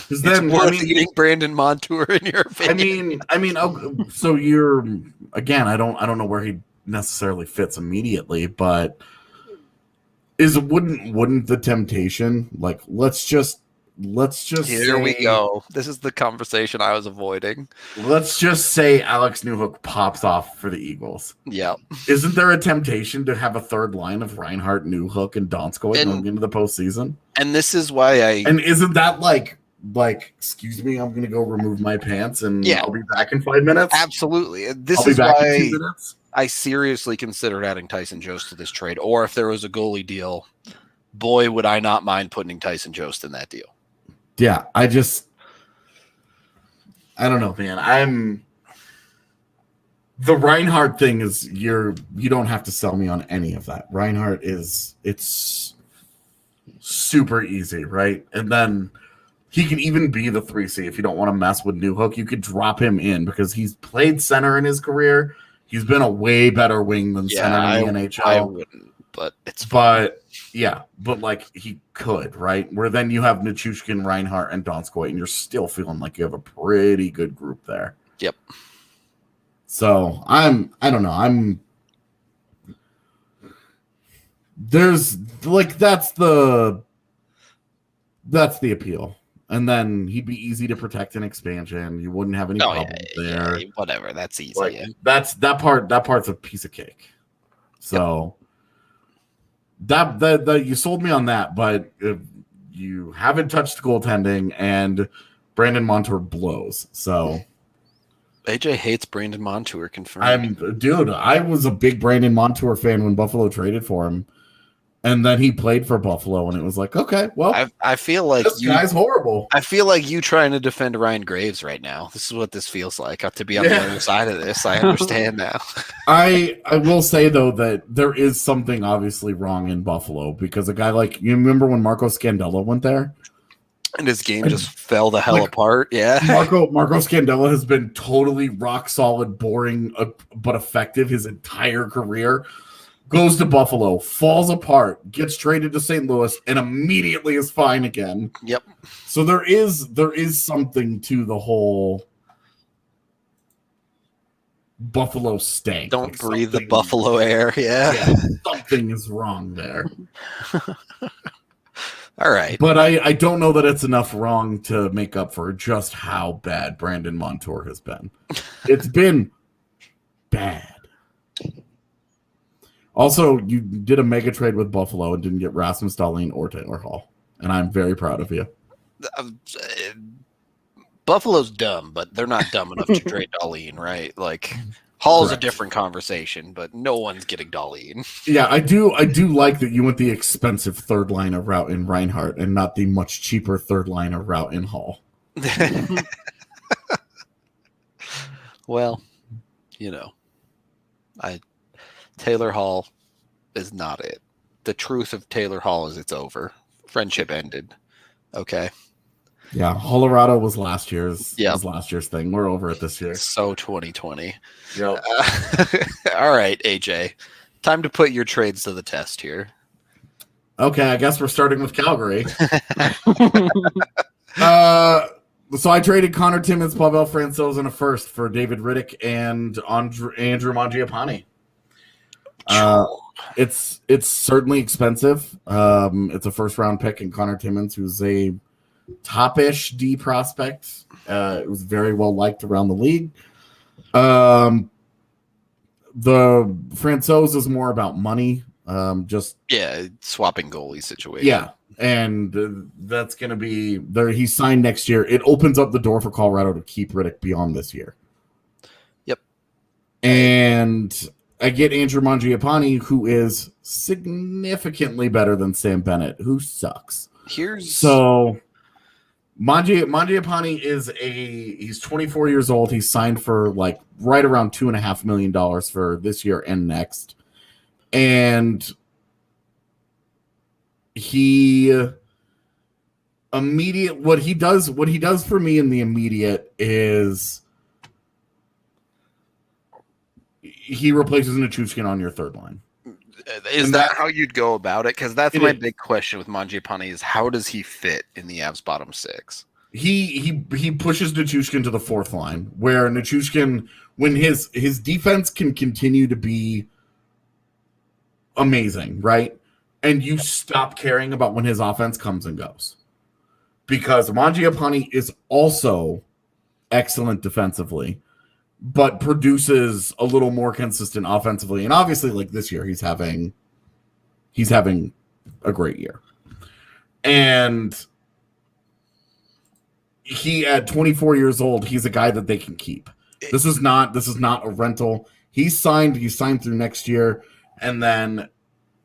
It's worth eating Brandon Montour in your opinion. So you're again. I don't know where he necessarily fits immediately, but wouldn't the temptation like let's just here we go. This is the conversation I was avoiding. Let's just say Alex Newhook pops off for the Eagles. Yeah. Isn't there a temptation to have a third line of Reinhardt, Newhook, and Donskoy going into the postseason? And this is why And isn't that like excuse me, I'm gonna go remove my pants and I'll be back in 5 minutes? Absolutely. This is why I seriously considered adding Tyson Jost to this trade. Or if there was a goalie deal, boy, would I not mind putting Tyson Jost in that deal. Yeah, I don't know, man. The Reinhardt thing is you don't have to sell me on any of that. Reinhardt it's super easy, right? And then he can even be the 3C if you don't want to mess with Newhook. You could drop him in because he's played center in his career. He's been a way better wing than center in the NHL. I wouldn't, but it's fun. But like he could, right? Where then you have Nichushkin, Reinhardt, and Donskoy, and you're still feeling like you have a pretty good group there. Yep. So I don't know. There's like that's the appeal. And then he'd be easy to protect in expansion. You wouldn't have any problems there. Yeah, whatever, that's easy. Like, that part's a piece of cake. So that you sold me on that, but you haven't touched goaltending, and Brandon Montour blows. So AJ hates Brandon Montour. Confirmed. I was a big Brandon Montour fan when Buffalo traded for him. And then he played for Buffalo, and it was like, okay, well, I feel like this guy's horrible. I feel like you trying to defend Ryan Graves right now. This is what this feels like. To be on the other side of this, I understand now. I will say though that there is something obviously wrong in Buffalo because a guy like you remember when Marco Scandella went there, and his game just fell the hell apart. Yeah, Marco Scandella has been totally rock solid, boring, but effective his entire career. Goes to Buffalo, falls apart, gets traded to St. Louis, and immediately is fine again. Yep. So there is something to the whole Buffalo stank. Don't breathe the Buffalo air. Yeah. Something is wrong there. All right. But I don't know that it's enough wrong to make up for just how bad Brandon Montour has been. It's been bad. Also, you did a mega trade with Buffalo and didn't get Rasmus Dahlin or Taylor Hall, and I'm very proud of you. Buffalo's dumb, but they're not dumb enough to trade Dahlin, right? Like Hall's a different conversation, but no one's getting Dahlin. Yeah, I do like that you went the expensive third liner route in Reinhardt and not the much cheaper third liner route in Hall. Well, Taylor Hall is not it. The truth of Taylor Hall is it's over. Friendship ended. Okay. Yeah, Colorado was last year's thing. We're over it this year. So 2020. Yep. All right, AJ. Time to put your trades to the test here. Okay, I guess we're starting with Calgary. So I traded Connor Timmins, Pavel Francouz, and a first for David Riddick and Andrew Mangiapane. It's certainly expensive. It's a first round pick in Connor Timmins, who's a top-ish D prospect. It was very well liked around the league. The Francouz is more about money. Swapping goalie situation. Yeah, and that's going to be there. He's signed next year. It opens up the door for Colorado to keep Riddick beyond this year. Yep, and I get Andrew Mangiapane, who is significantly better than Sam Bennett, who sucks. So Mangiapane he's 24 years old. He's signed for like right around $2.5 million for this year and next. And what he does for me in the immediate is he replaces Nichushkin on your third line. Is that how you'd go about it? Because that's my big question with Mangiapane is how does he fit in the Avs bottom six? He pushes Nichushkin to the fourth line, where Nichushkin, when his defense can continue to be amazing, right? And you stop caring about when his offense comes and goes. Because Mangiapane is also excellent defensively, but produces a little more consistent offensively. And obviously, like this year, he's having a great year. And he, at 24 years old, he's a guy that they can keep. This is not a rental. He's signed through next year, and then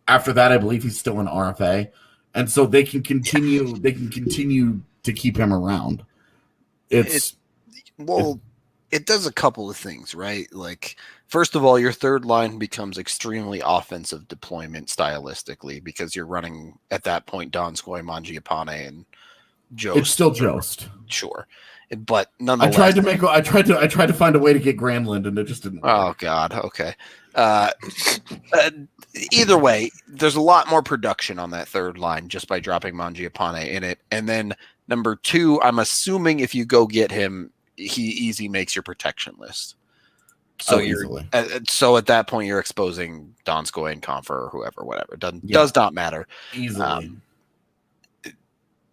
after that, I believe he's still an RFA, and so they can continue. They can continue to keep him around. It does a couple of things, right? Like, first of all, your third line becomes extremely offensive deployment stylistically because you're running at that point Donskoy, Mangiapane, and Jost. It's still Jost, sure, but nonetheless, I tried to find a way to get Granlund, and it just didn't work. Oh God, okay. Either way, there's a lot more production on that third line just by dropping Mangiapane in it, and then number two, I'm assuming if you go get him, he easy makes your protection list. So so at that point you're exposing Donskoy and Comfer or whoever, whatever. Does not matter. Easily.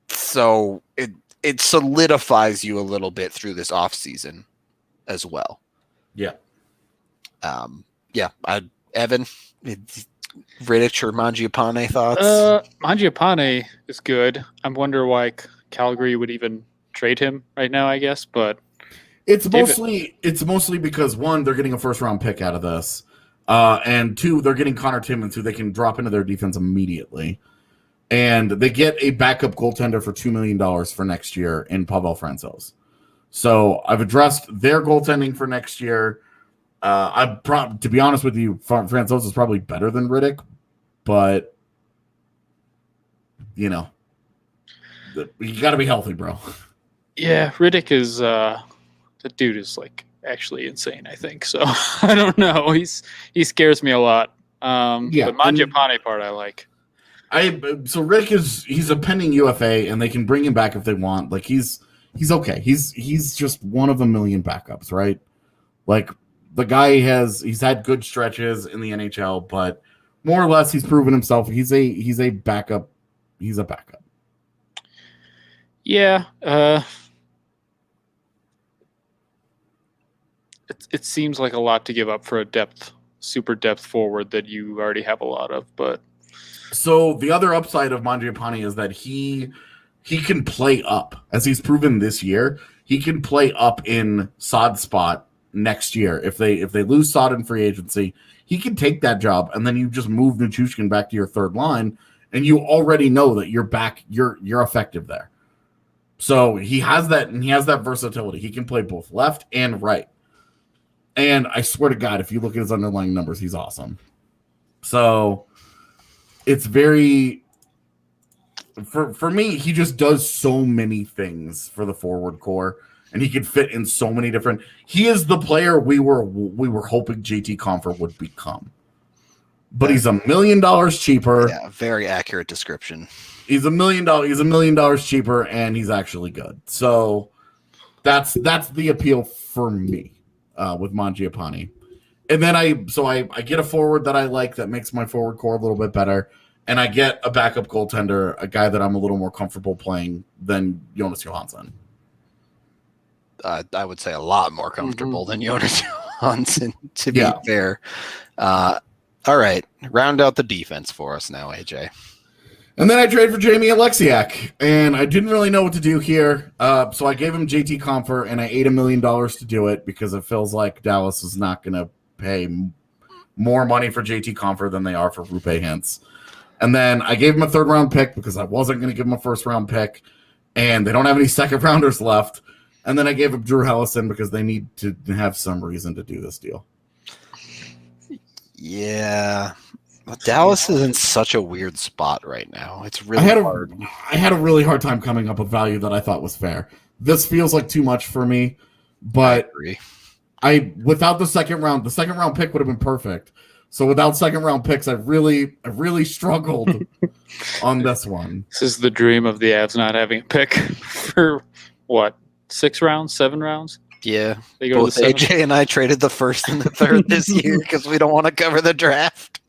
So it solidifies you a little bit through this off season as well. Yeah. Evan, Rittich or Mangiapane thoughts? Mangiapane is good. I'm wondering why Calgary would even trade him right now, I guess, but it's mostly because one, they're getting a first round pick out of this, and two, they're getting Connor Timmins, who they can drop into their defense immediately, and they get a backup goaltender for $2 million for next year in Pavel Francouz. So I've addressed their goaltending for next year. To be honest with you, Francouz is probably better than Rittich, but you know, you got to be healthy, bro. Yeah, Rittich is the dude is like actually insane, I think. So I don't know. He scares me a lot. But Mangiapane part I like. So Rick he's a pending UFA, and they can bring him back if they want. Like he's okay. He's just one of a million backups, right? Like the guy he's had good stretches in the NHL, but more or less he's proven himself. He's a backup. He's a backup. Yeah. It seems like a lot to give up for a super depth forward that you already have a lot of, but so the other upside of Mangiapane is that he can play up, as he's proven this year. He can play up in Saad's spot next year. If they lose Saad in free agency, he can take that job, and then you just move Nichushkin back to your third line, and you already know that you're back. You're effective there. So he has that, and he has that versatility. He can play both left and right. And I swear to God, if you look at his underlying numbers, he's awesome. So it's very, for me, he just does so many things for the forward core, and he could fit in so many different. He is the player we were hoping JT Compher would become, but he's $1 million cheaper. Yeah, very accurate description. He's $1 million. He's $1 million cheaper, and he's actually good. So that's the appeal for me with Mangiapane. And then I get a forward that I like that makes my forward core a little bit better, and I get a backup goaltender, a guy that I'm a little more comfortable playing than Jonas Johansson. I would say a lot more comfortable than Jonas Johansson, to be fair. All right, round out the defense for us now, AJ. And then I traded for Jamie Alexiak, and I didn't really know what to do here. So I gave him JT Compher, and I ate $1 million to do it because it feels like Dallas is not going to pay more money for JT Compher than they are for Rupe Hintz. And then I gave him a third-round pick because I wasn't going to give him a first-round pick, and they don't have any second-rounders left. And then I gave him Drew Hellison because they need to have some reason to do this deal. Yeah. Dallas is in such a weird spot right now. It's really hard. I had a really hard time coming up with value that I thought was fair. This feels like too much for me, but I agree. Without the second round pick would have been perfect. So without second round picks, I really struggled on this one. This is the dream of the Avs not having a pick for what, 6 rounds, 7 rounds? Yeah, they go both AJ and I traded the first and the third this year because we don't want to cover the draft.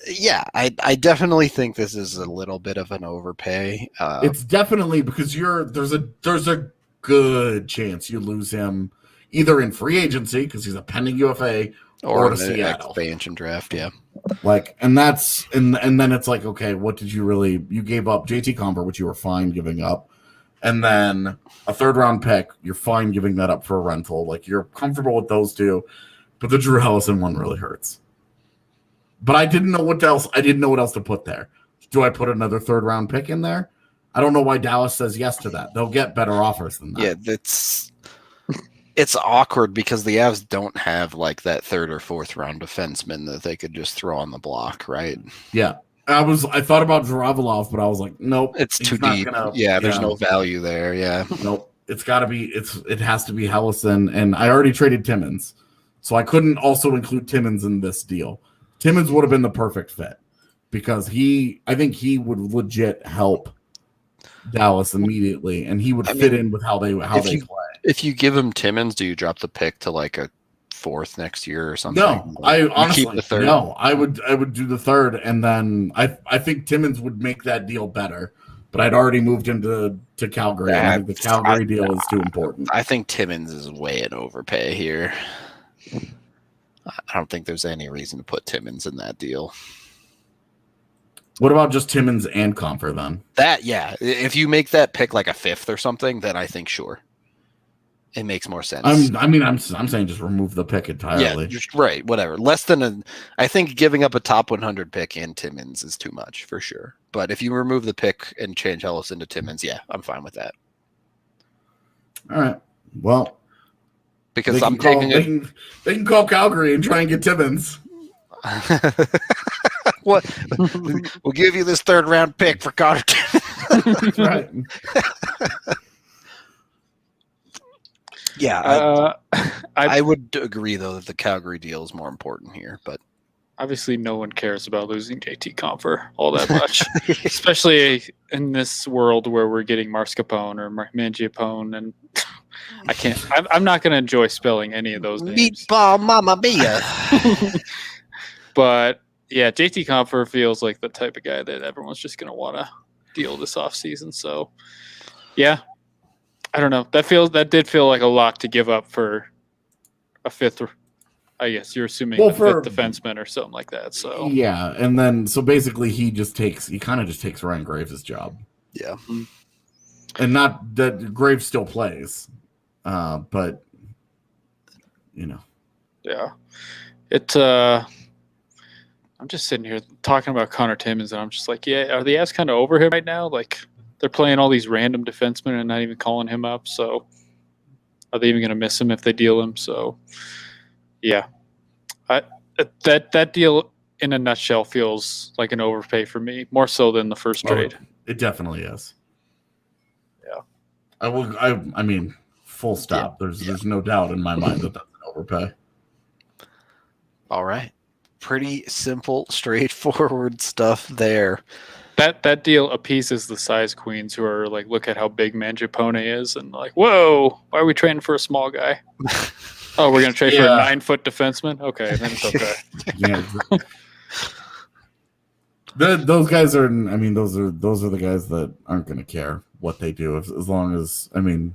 Yeah, I definitely think this is a little bit of an overpay. It's definitely because there's a good chance you lose him either in free agency because he's a pending UFA or to Seattle expansion draft. Yeah, and then it's like, okay, what did you gave up JT Compher, which you were fine giving up. And then a third round pick, you're fine giving that up for a rental. Like, you're comfortable with those two, but the Drew Helleson one really hurts. But I didn't know what else to put there. Do I put another third round pick in there? I don't know why Dallas says yes to that. They'll get better offers than that. Yeah, it's awkward because the Avs don't have like that third or fourth round defenseman that they could just throw on the block, right? Yeah. I thought about Rawal, but I was like, nope. It's too deep. There's no value there. Yeah. Nope. It has to be Helleson, and I already traded Timmins. So I couldn't also include Timmins in this deal. Timmins would have been the perfect fit because I think he would legit help Dallas immediately, and he would fit in with how they play. If you give him Timmins, do you drop the pick to like a fourth next year or something? No, I honestly keep the third? No. I would do the third, and then I think Timmins would make that deal better. But I'd already moved him to Calgary. I think the Calgary deal is too important. I think Timmins is way in overpay here. I don't think there's any reason to put Timmins in that deal. What about just Timmins and Compher then? If you make that pick like a fifth or something, then I think sure. It makes more sense. I'm saying just remove the pick entirely. Yeah, just right, whatever. I think giving up a top 100 pick in Timmins is too much for sure. But if you remove the pick and change Helleson to Timmins, yeah, I'm fine with that. All right. Well, because they can call Calgary and try and get Timmins. What? We'll give you this third round pick for Connor Timmins. Right. Yeah, I would agree though that the Calgary deal is more important here, but obviously no one cares about losing JT Compher all that much, especially in this world where we're getting Marscapone or Mangiapone, and I'm not going to enjoy spelling any of those names. Meatball Mamma Mia. But yeah, JT Compher feels like the type of guy that everyone's just going to want to deal this offseason. So yeah. I don't know. That did feel like a lot to give up for a fifth. I guess you're assuming a fifth defenseman or something like that. So yeah, and then so basically he kind of just takes Ryan Graves' job. Yeah, and not that Graves still plays, but you know, yeah. I'm just sitting here talking about Connor Timmins, and I'm just like, yeah, are the Avs kind of over him right now? Like, they're playing all these random defensemen and not even calling him up. So are they even going to miss him if they deal him? So yeah, that deal in a nutshell feels like an overpay for me, more so than the first trade. It definitely is. Yeah. I mean, full stop. Yeah. There's no doubt in my mind that that's an overpay. All right. Pretty simple, straightforward stuff there. That deal appeases the size queens who are like, look at how big Mangiapone is, and like, whoa, why are we trading for a small guy? Oh, we're gonna trade for a 9-foot defenseman? Okay, then it's okay. Yeah. Those guys are. I mean, those are the guys that aren't gonna care what they do as long as. I mean,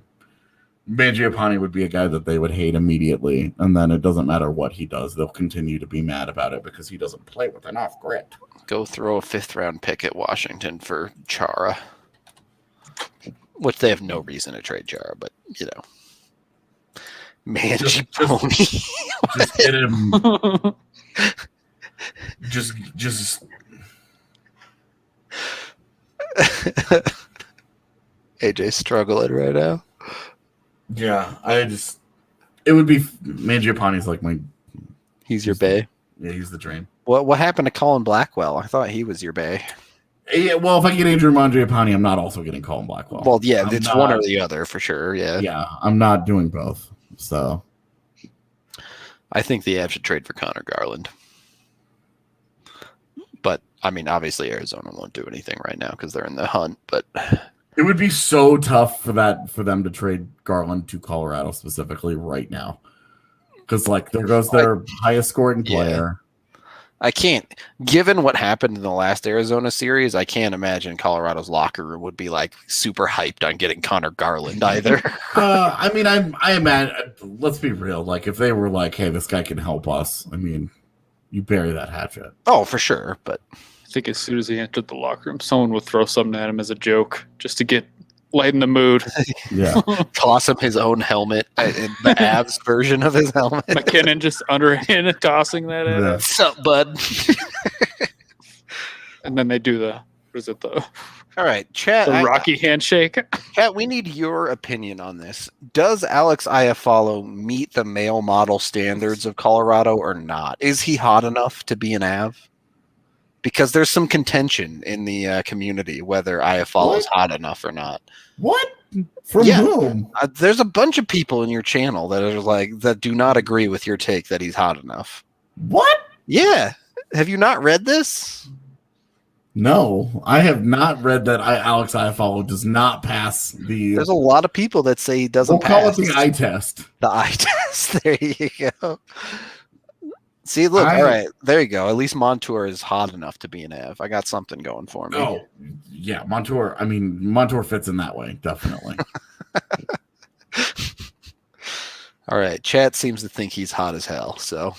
Mangiapane would be a guy that they would hate immediately, and then it doesn't matter what he does; they'll continue to be mad about it because he doesn't play with enough grit. Go throw a 5th round pick at Washington for Chara, which they have no reason to trade Chara, but you know, Mangiapane. Just get him. just. AJ's struggling right now. Yeah, it would be Mangiapane's like He's your bae. Yeah, he's the dream. What happened to Colin Blackwell? I thought he was your bae. Yeah, well, if I get Andrew Mangiapane, I'm not also getting Colin Blackwell. Well, yeah, I'm it's not, one or the other for sure. Yeah. Yeah, I'm not doing both. So I think the Avs should trade for Connor Garland. But, I mean, obviously Arizona won't do anything right now because they're in the hunt. But it would be so tough for them to trade Garland to Colorado specifically right now. Because, like, there goes their highest scoring player. I can't, given what happened in the last Arizona series, I can't imagine Colorado's locker room would be like super hyped on getting Connor Garland either. I mean, I imagine, let's be real. Like, if they were like, hey, this guy can help us, I mean, you bury that hatchet. Oh, for sure. But I think as soon as he entered the locker room, someone would throw something at him as a joke just to lighten the mood. Yeah. Toss him his own helmet, in the Avs version of his helmet. McKinnon just underhand tossing that at him. What's up, bud? And then they do the All right, chat. Rocky handshake. Chat, we need your opinion on this. Does Alex Iafallo meet the male model standards of Colorado or not? Is he hot enough to be an Av? Because there's some contention in the community whether Iafallo is hot enough or not. What? From whom? There's a bunch of people in your channel that do not agree with your take that he's hot enough. What? Yeah. Have you not read this? No, I have not read that Alex Iafallo does not pass the... There's a lot of people that say he doesn't pass. We'll call it the eye test. The eye test. There you go. See, look, all right, there you go. At least Montour is hot enough to be an Av. I got something going for me. Oh, yeah, Montour. I mean, Montour fits in that way, definitely. All right, chat seems to think he's hot as hell, so...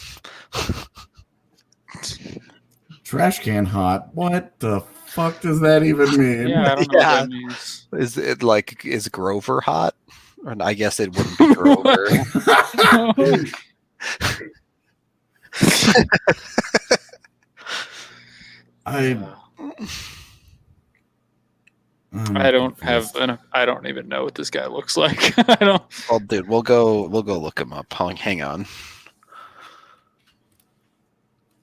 Trash can hot. What the fuck does that even mean? Yeah, I don't know what that means. Is Grover hot? Or I guess it wouldn't be Grover. I don't even know what this guy looks like. I don't. Well, dude, we'll go look him up. Hang on.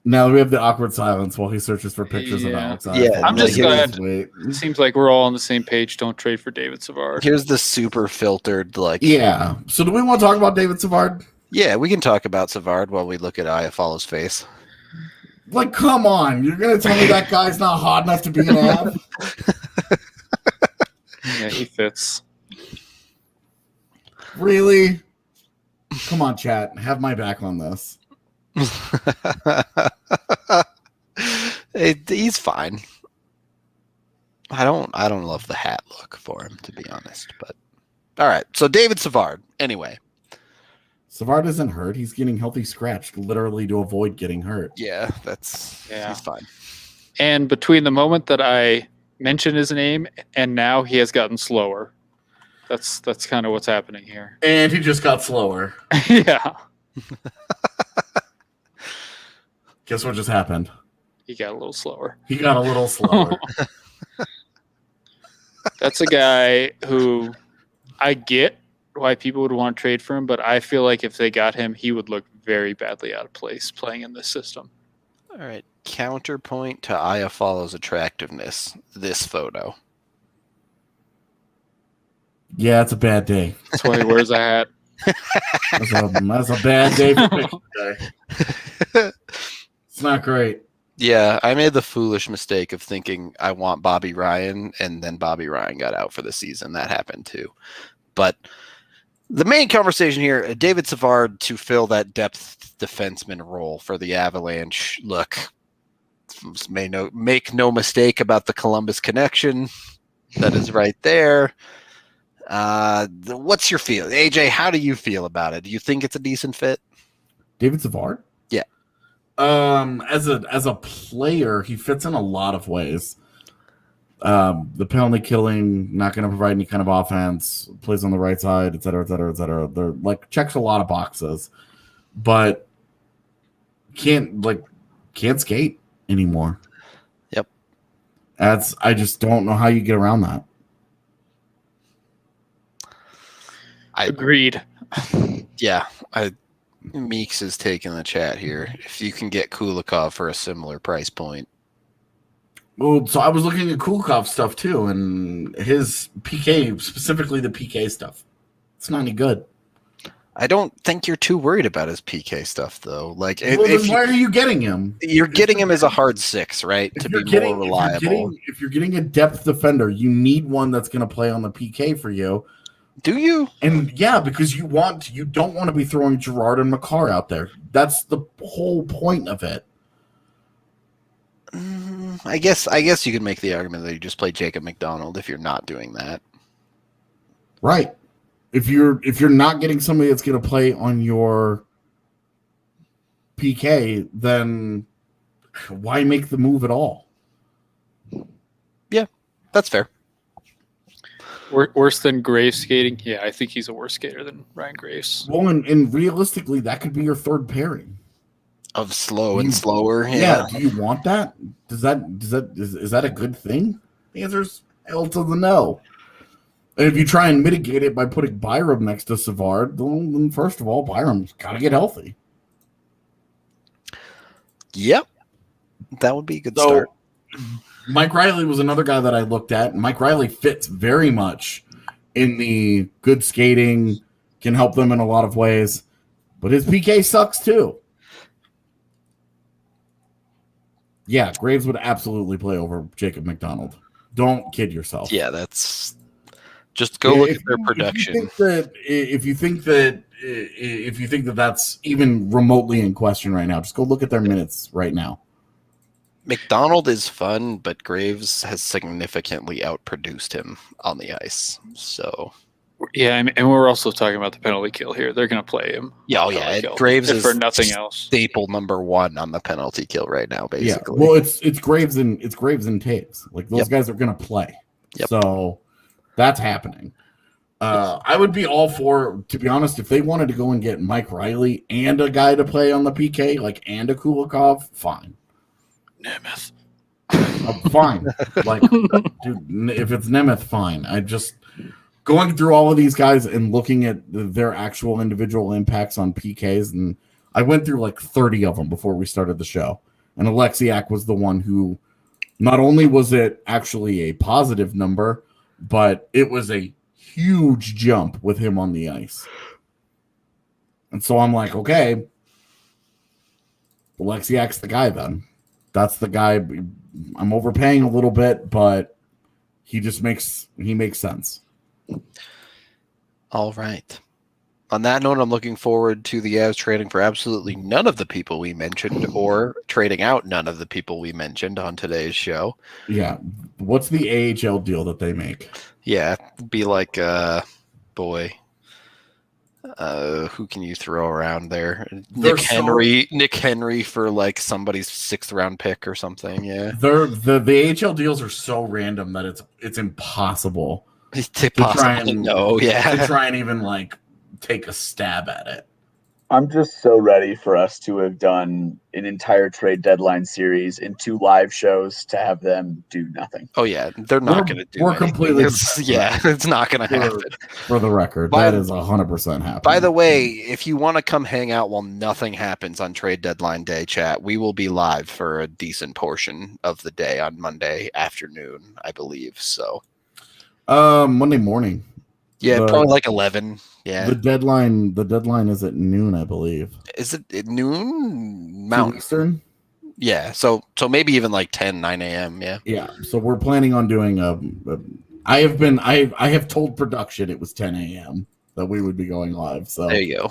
Now we have the awkward silence while he searches for pictures of Alex. Yeah, I'm just glad. It seems like we're all on the same page. Don't trade for David Savard. Here's the super filtered, Yeah. So do we want to talk about David Savard? Yeah, we can talk about Savard while we look at Iafallo's face. Like, come on. You're going to tell me that guy's not hot enough to be an Av? Yeah, he fits. Really? Come on, chat. Have my back on this. He's fine. I don't love the hat look for him, to be honest. But all right, so David Savard. Anyway, Savard isn't hurt. He's getting healthy scratched, literally to avoid getting hurt. Yeah, he's fine. And between the moment that I mentioned his name and now, he has gotten slower. That's kind of what's happening here. And he just got slower. Yeah. Guess what just happened? He got a little slower. That's a guy who I get why people would want to trade for him, but I feel like if they got him, he would look very badly out of place playing in this system. All right. Counterpoint to Iafallo's attractiveness, this photo. Yeah, it's a bad day. That's why he wears a hat. That's a bad day for picture day. It's not great. Yeah, I made the foolish mistake of thinking I want Bobby Ryan, and then Bobby Ryan got out for the season. That happened too. But the main conversation here, David Savard to fill that depth defenseman role for the Avalanche. Look, make no mistake about the Columbus connection. That is right there. What's your feel? AJ, how do you feel about it? Do you think it's a decent fit? David Savard? Yeah. As a player, he fits in a lot of ways. The penalty killing, not going to provide any kind of offense, plays on the right side, et cetera, et cetera, et cetera. They're checks a lot of boxes, but can't skate anymore. Yep. I just don't know how you get around that. Agreed. Yeah, Meeks is taking the chat here. If you can get Kulikov for a similar price point. Well, so I was looking at Kulikov stuff too, and his PK, specifically the PK stuff, it's not any good. I don't think you're too worried about his PK stuff, though. Like, Well, then why are you getting him? You're getting him as a hard 6, right? To be more reliable. If you're getting a depth defender, you need one that's going to play on the PK for you. Do you? And yeah, because you don't want to be throwing Girard and McCarr out there. That's the whole point of it. I guess you could make the argument that you just play Jacob McDonald if you're not doing that. Right. If you're not getting somebody that's going to play on your PK, then why make the move at all? Yeah, that's fair. Worse than Graves skating? Yeah, I think he's a worse skater than Ryan Graves. Well, and realistically, that could be your third pairing. Of slow and slower. Yeah. Do you want that? Is that a good thing? The answer's hell to the no. And if you try and mitigate it by putting Byram next to Savard, then first of all, Byram's got to get healthy. Yep. That would be a good start. Mike Riley was another guy that I looked at. Mike Riley fits very much in the good skating, can help them in a lot of ways, but his PK sucks too. Yeah, Graves would absolutely play over Jacob McDonald. Don't kid yourself. Yeah, that's just go look at their production. If you think that that's even remotely in question right now, just go look at their minutes right now. McDonald is fun, but Graves has significantly outproduced him on the ice. So yeah, and we're also talking about the penalty kill here. They're going to play him. Yeah, Graves is for nothing else. Staple number 1 on the penalty kill right now, basically. Yeah, well, it's Graves and Taves. Like those guys are going to play. Yep. So that's happening. I would be all for, to be honest, if they wanted to go and get Mike Riley and a guy to play on the PK, and a Kulikov, fine. Nemeth. Fine. Dude, if it's Nemeth, fine. I just going through all of these guys and looking at their actual individual impacts on PKs, and I went through 30 of them before we started the show. And Alexiak was the one who, not only was it actually a positive number, but it was a huge jump with him on the ice. And so I'm like, okay, Alexiak's the guy then. That's the guy. I'm overpaying a little bit, but he makes sense. All right. On that note, I'm looking forward to the Avs trading for absolutely none of the people we mentioned, or trading out none of the people we mentioned on today's show. Yeah. What's the AHL deal that they make? Yeah, be like, who can you throw around there? Nick Henry for somebody's 6th round pick or something. Yeah, the AHL deals are so random that it's impossible to try and even take a stab at it. I'm just so ready for us to have done an entire trade deadline series in 2 live shows to have them do nothing. Oh yeah, they're not going to do. We're completely. It's not going to happen. For the record, that is 100% happening. By the way, if you want to come hang out while nothing happens on trade deadline day, chat, we will be live for a decent portion of the day on Monday afternoon, I believe. So, Monday morning. Yeah, probably 11. Yeah. The deadline is at noon, I believe. Is it at noon Mountain? Eastern? Yeah. So maybe even 10, 9 a.m. Yeah. Yeah. So we're planning on doing I have told production it was 10 a.m. that we would be going live. So there you go.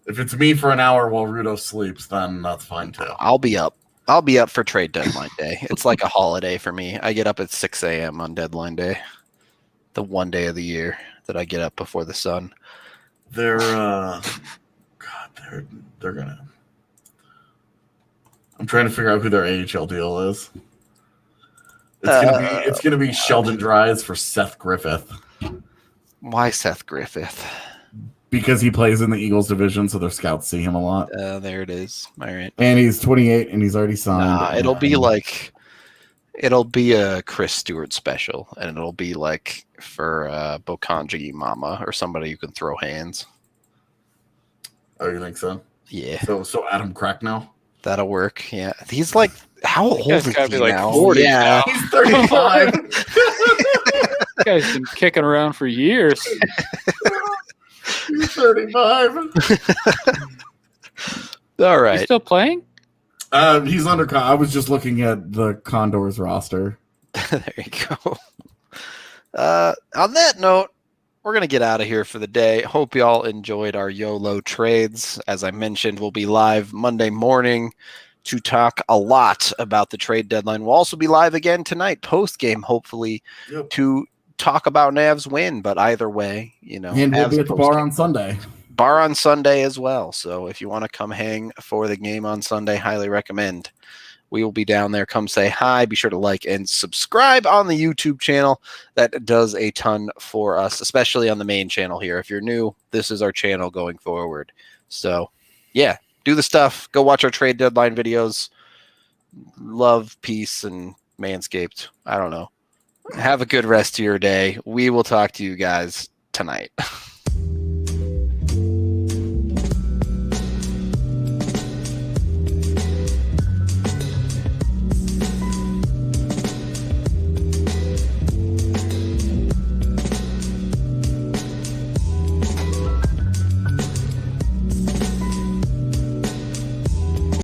If it's me for an hour while Rudo sleeps, then that's fine too. I'll be up for trade deadline day. It's like a holiday for me. I get up at 6 a.m. on deadline day. The one day of the year that I get up before the sun. They're gonna. I'm trying to figure out who their AHL deal is. It's gonna be Sheldon Dries for Seth Griffith. Why Seth Griffith? Because he plays in the Eagles division, so their scouts see him a lot. There it is. All right. And he's 28, and he's already signed. It'll be a Chris Stewart special, and it'll be for Bokanji Mama or somebody who can throw hands. Oh, you think so? Yeah, So Adam Cracknell? that'll work. Yeah, he's like, how old guy's is gotta he be like now? 40 yeah, now. He's 35. This guy's been kicking around for years. He's 35. all He's right. still playing? He's under. I was just looking at the Condors roster. There you go. On that note, we're going to get out of here for the day. Hope y'all enjoyed our YOLO trades. As I mentioned, we'll be live Monday morning to talk a lot about the trade deadline. We'll also be live again tonight, post-game, hopefully, to talk about Navs win. But either way, And we'll be at the bar on Sunday. Bar on Sunday as well. So if you want to come hang for the game on Sunday, highly recommend. We will be down there. Come say hi. Be sure to like and subscribe on the YouTube channel. That does a ton for us, especially on the main channel here. If you're new, this is our channel going forward. So, yeah, do the stuff. Go watch our trade deadline videos. Love, peace, and Manscaped. I don't know. Have a good rest of your day. We will talk to you guys tonight.